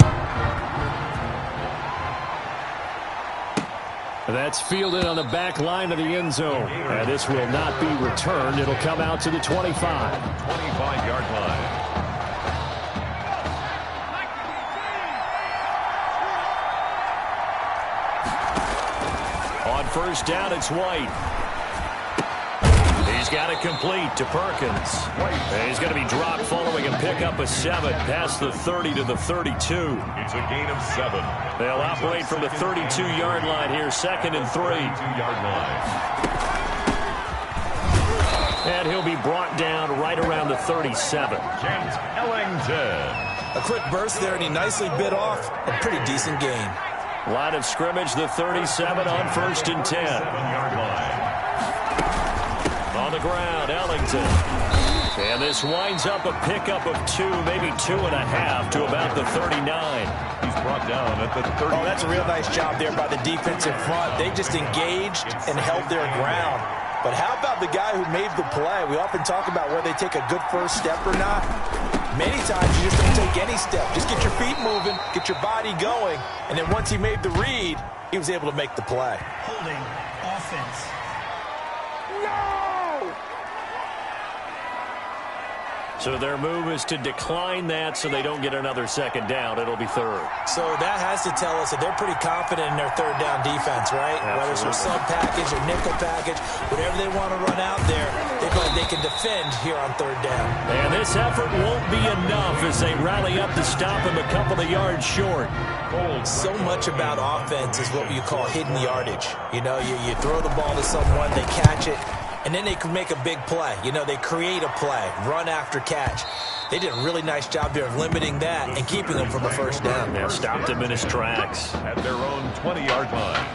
That's fielded on the back line of the end zone. And this will not be returned. It'll come out to the 25. 25-yard line. On 1st down, it's White. He's got it complete to Perkins. And he's going to be dropped following a pickup of 7 past the 30 to the 32. It's a gain of 7. They'll operate from the 32-yard line here, 2nd and 3. 32-yard line. And he'll be brought down right around the 37. James Ellington. A quick burst there, and he nicely bit off a pretty decent gain. Line of scrimmage, the 37 on 1st and 10. 7-yard line. On the ground, Ellington. And this winds up a pickup of 2, maybe 2.5 to about the 39. He's brought down at the 30. Oh, that's a real nice job there by the defense in front. They just engaged and held their ground. But how about the guy who made the play? We often talk about whether they take a good first step or not. Many times you just don't take any step. Just get your feet moving, get your body going, and then once he made the read, he was able to make the play. Holding offense. So their move is to decline that so they don't get another 2nd down. It'll be 3rd. So that has to tell us that they're pretty confident in their 3rd down defense, right? Absolutely. Whether it's a sub package or nickel package, whatever they want to run out there, they feel like they can defend here on 3rd down. And this effort won't be enough as they rally up to stop him a couple of yards short. So much about offense is what you call hidden yardage. You know, you throw the ball to someone, they catch it, and then they can make a big play. You know, they create a play, run after catch. They did a really nice job there of limiting that and keeping him from a 1st down. They stopped him in his tracks. At their own 20-yard line.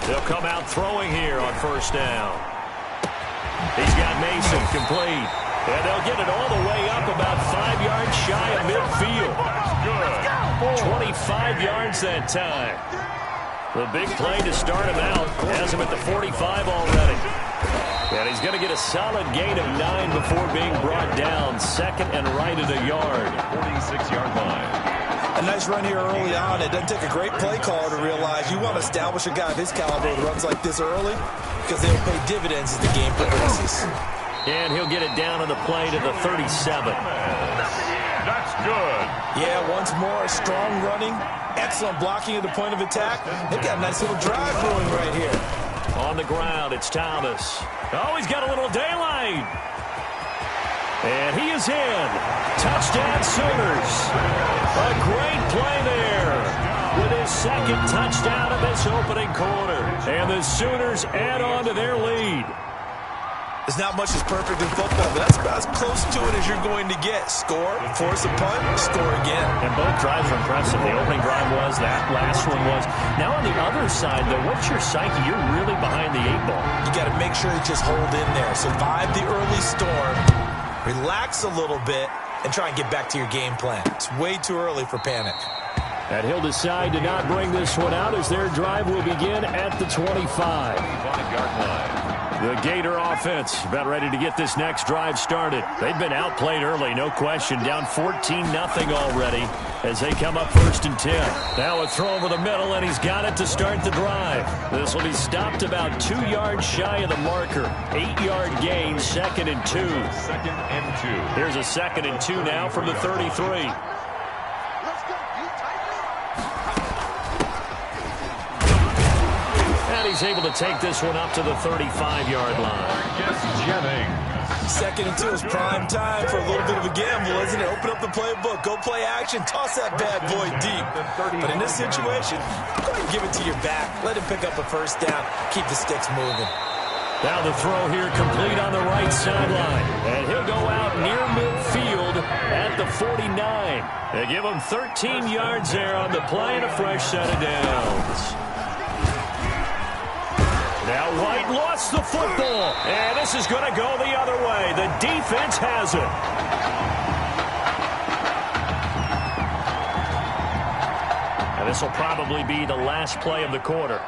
They'll come out throwing here on 1st down. He's got Mason complete. And they'll get it all the way up about 5 yards shy of midfield. Good. 25 yards that time. The big play to start him out has him at the 45 already. And he's going to get a solid gain of 9 before being brought down. 2nd and right at a yard. 46-yard line. A nice run here early on. It doesn't take a great play caller to realize you want to establish a guy of his caliber who runs like this early because they'll pay dividends as the game progresses. And he'll get it down on the play to the 37. That's good. Yeah, once more, strong running, excellent blocking at the point of attack. They've got a nice little drive brewing right here. On the ground, it's Thomas. Oh, he's got a little daylight. And he is in. Touchdown Sooners. A great play there with his second touchdown of this opening quarter. And the Sooners add on to their lead. There's not much that's perfect in football, but that's about as close to it as you're going to get. Score, force a punt, score again. And both drives are impressive. The opening drive was, that last one was. Now on the other side, though, what's your psyche? You're really behind the 8-ball. You got to make sure you just hold in there. Survive the early storm, relax a little bit, and try and get back to your game plan. It's way too early for panic. And he'll decide to not bring this one out as their drive will begin at the 25-yard line. The Gator offense about ready to get this next drive started. They've been outplayed early, no question. Down 14-0 already as they come up 1st and 10. Now a throw over the middle, and he's got it to start the drive. This will be stopped about 2 yards shy of the marker. 8-yard gain, 2nd and 2. 2nd and 2. Here's a 2nd and 2 now from the 33. And he's able to take this one up to the 35-yard line. Jennings. 2nd and 2 is prime time for a little bit of a gamble, isn't it? Open up the playbook, go play action, toss that bad boy deep. But in this situation, go ahead and give it to your back. Let him pick up a first down. Keep the sticks moving. Now the throw here complete on the right sideline. And he'll go out near midfield at the 49. They give him 13 yards there on the play and a fresh set of downs. Now White lost the football, and this is going to go the other way. The defense has it. And this will probably be the last play of the quarter.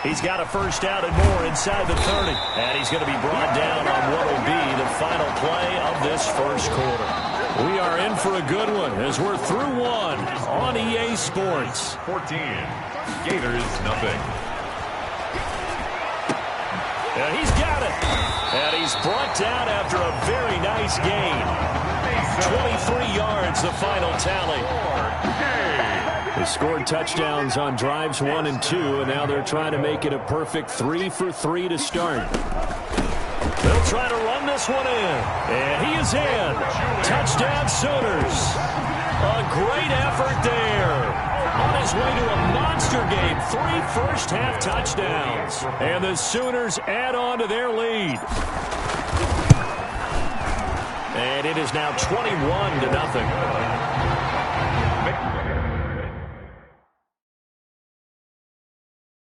He's got a first down and more inside the 30. And he's going to be brought down on what will be the final play of this first quarter. We are in for a good one as we're through one on EA Sports. 14. Gators, nothing. And he's got it. And he's brought down after a very nice gain. 23 yards, the final tally. They scored touchdowns on drives 1 and 2, and now they're trying to make it a perfect 3 for 3 to start. They'll try to run this one in. And he is in. Touchdown Sooners. A great effort there. On his way to a monster game. 3 first-half touchdowns. And the Sooners add on to their lead. And it is now 21-0.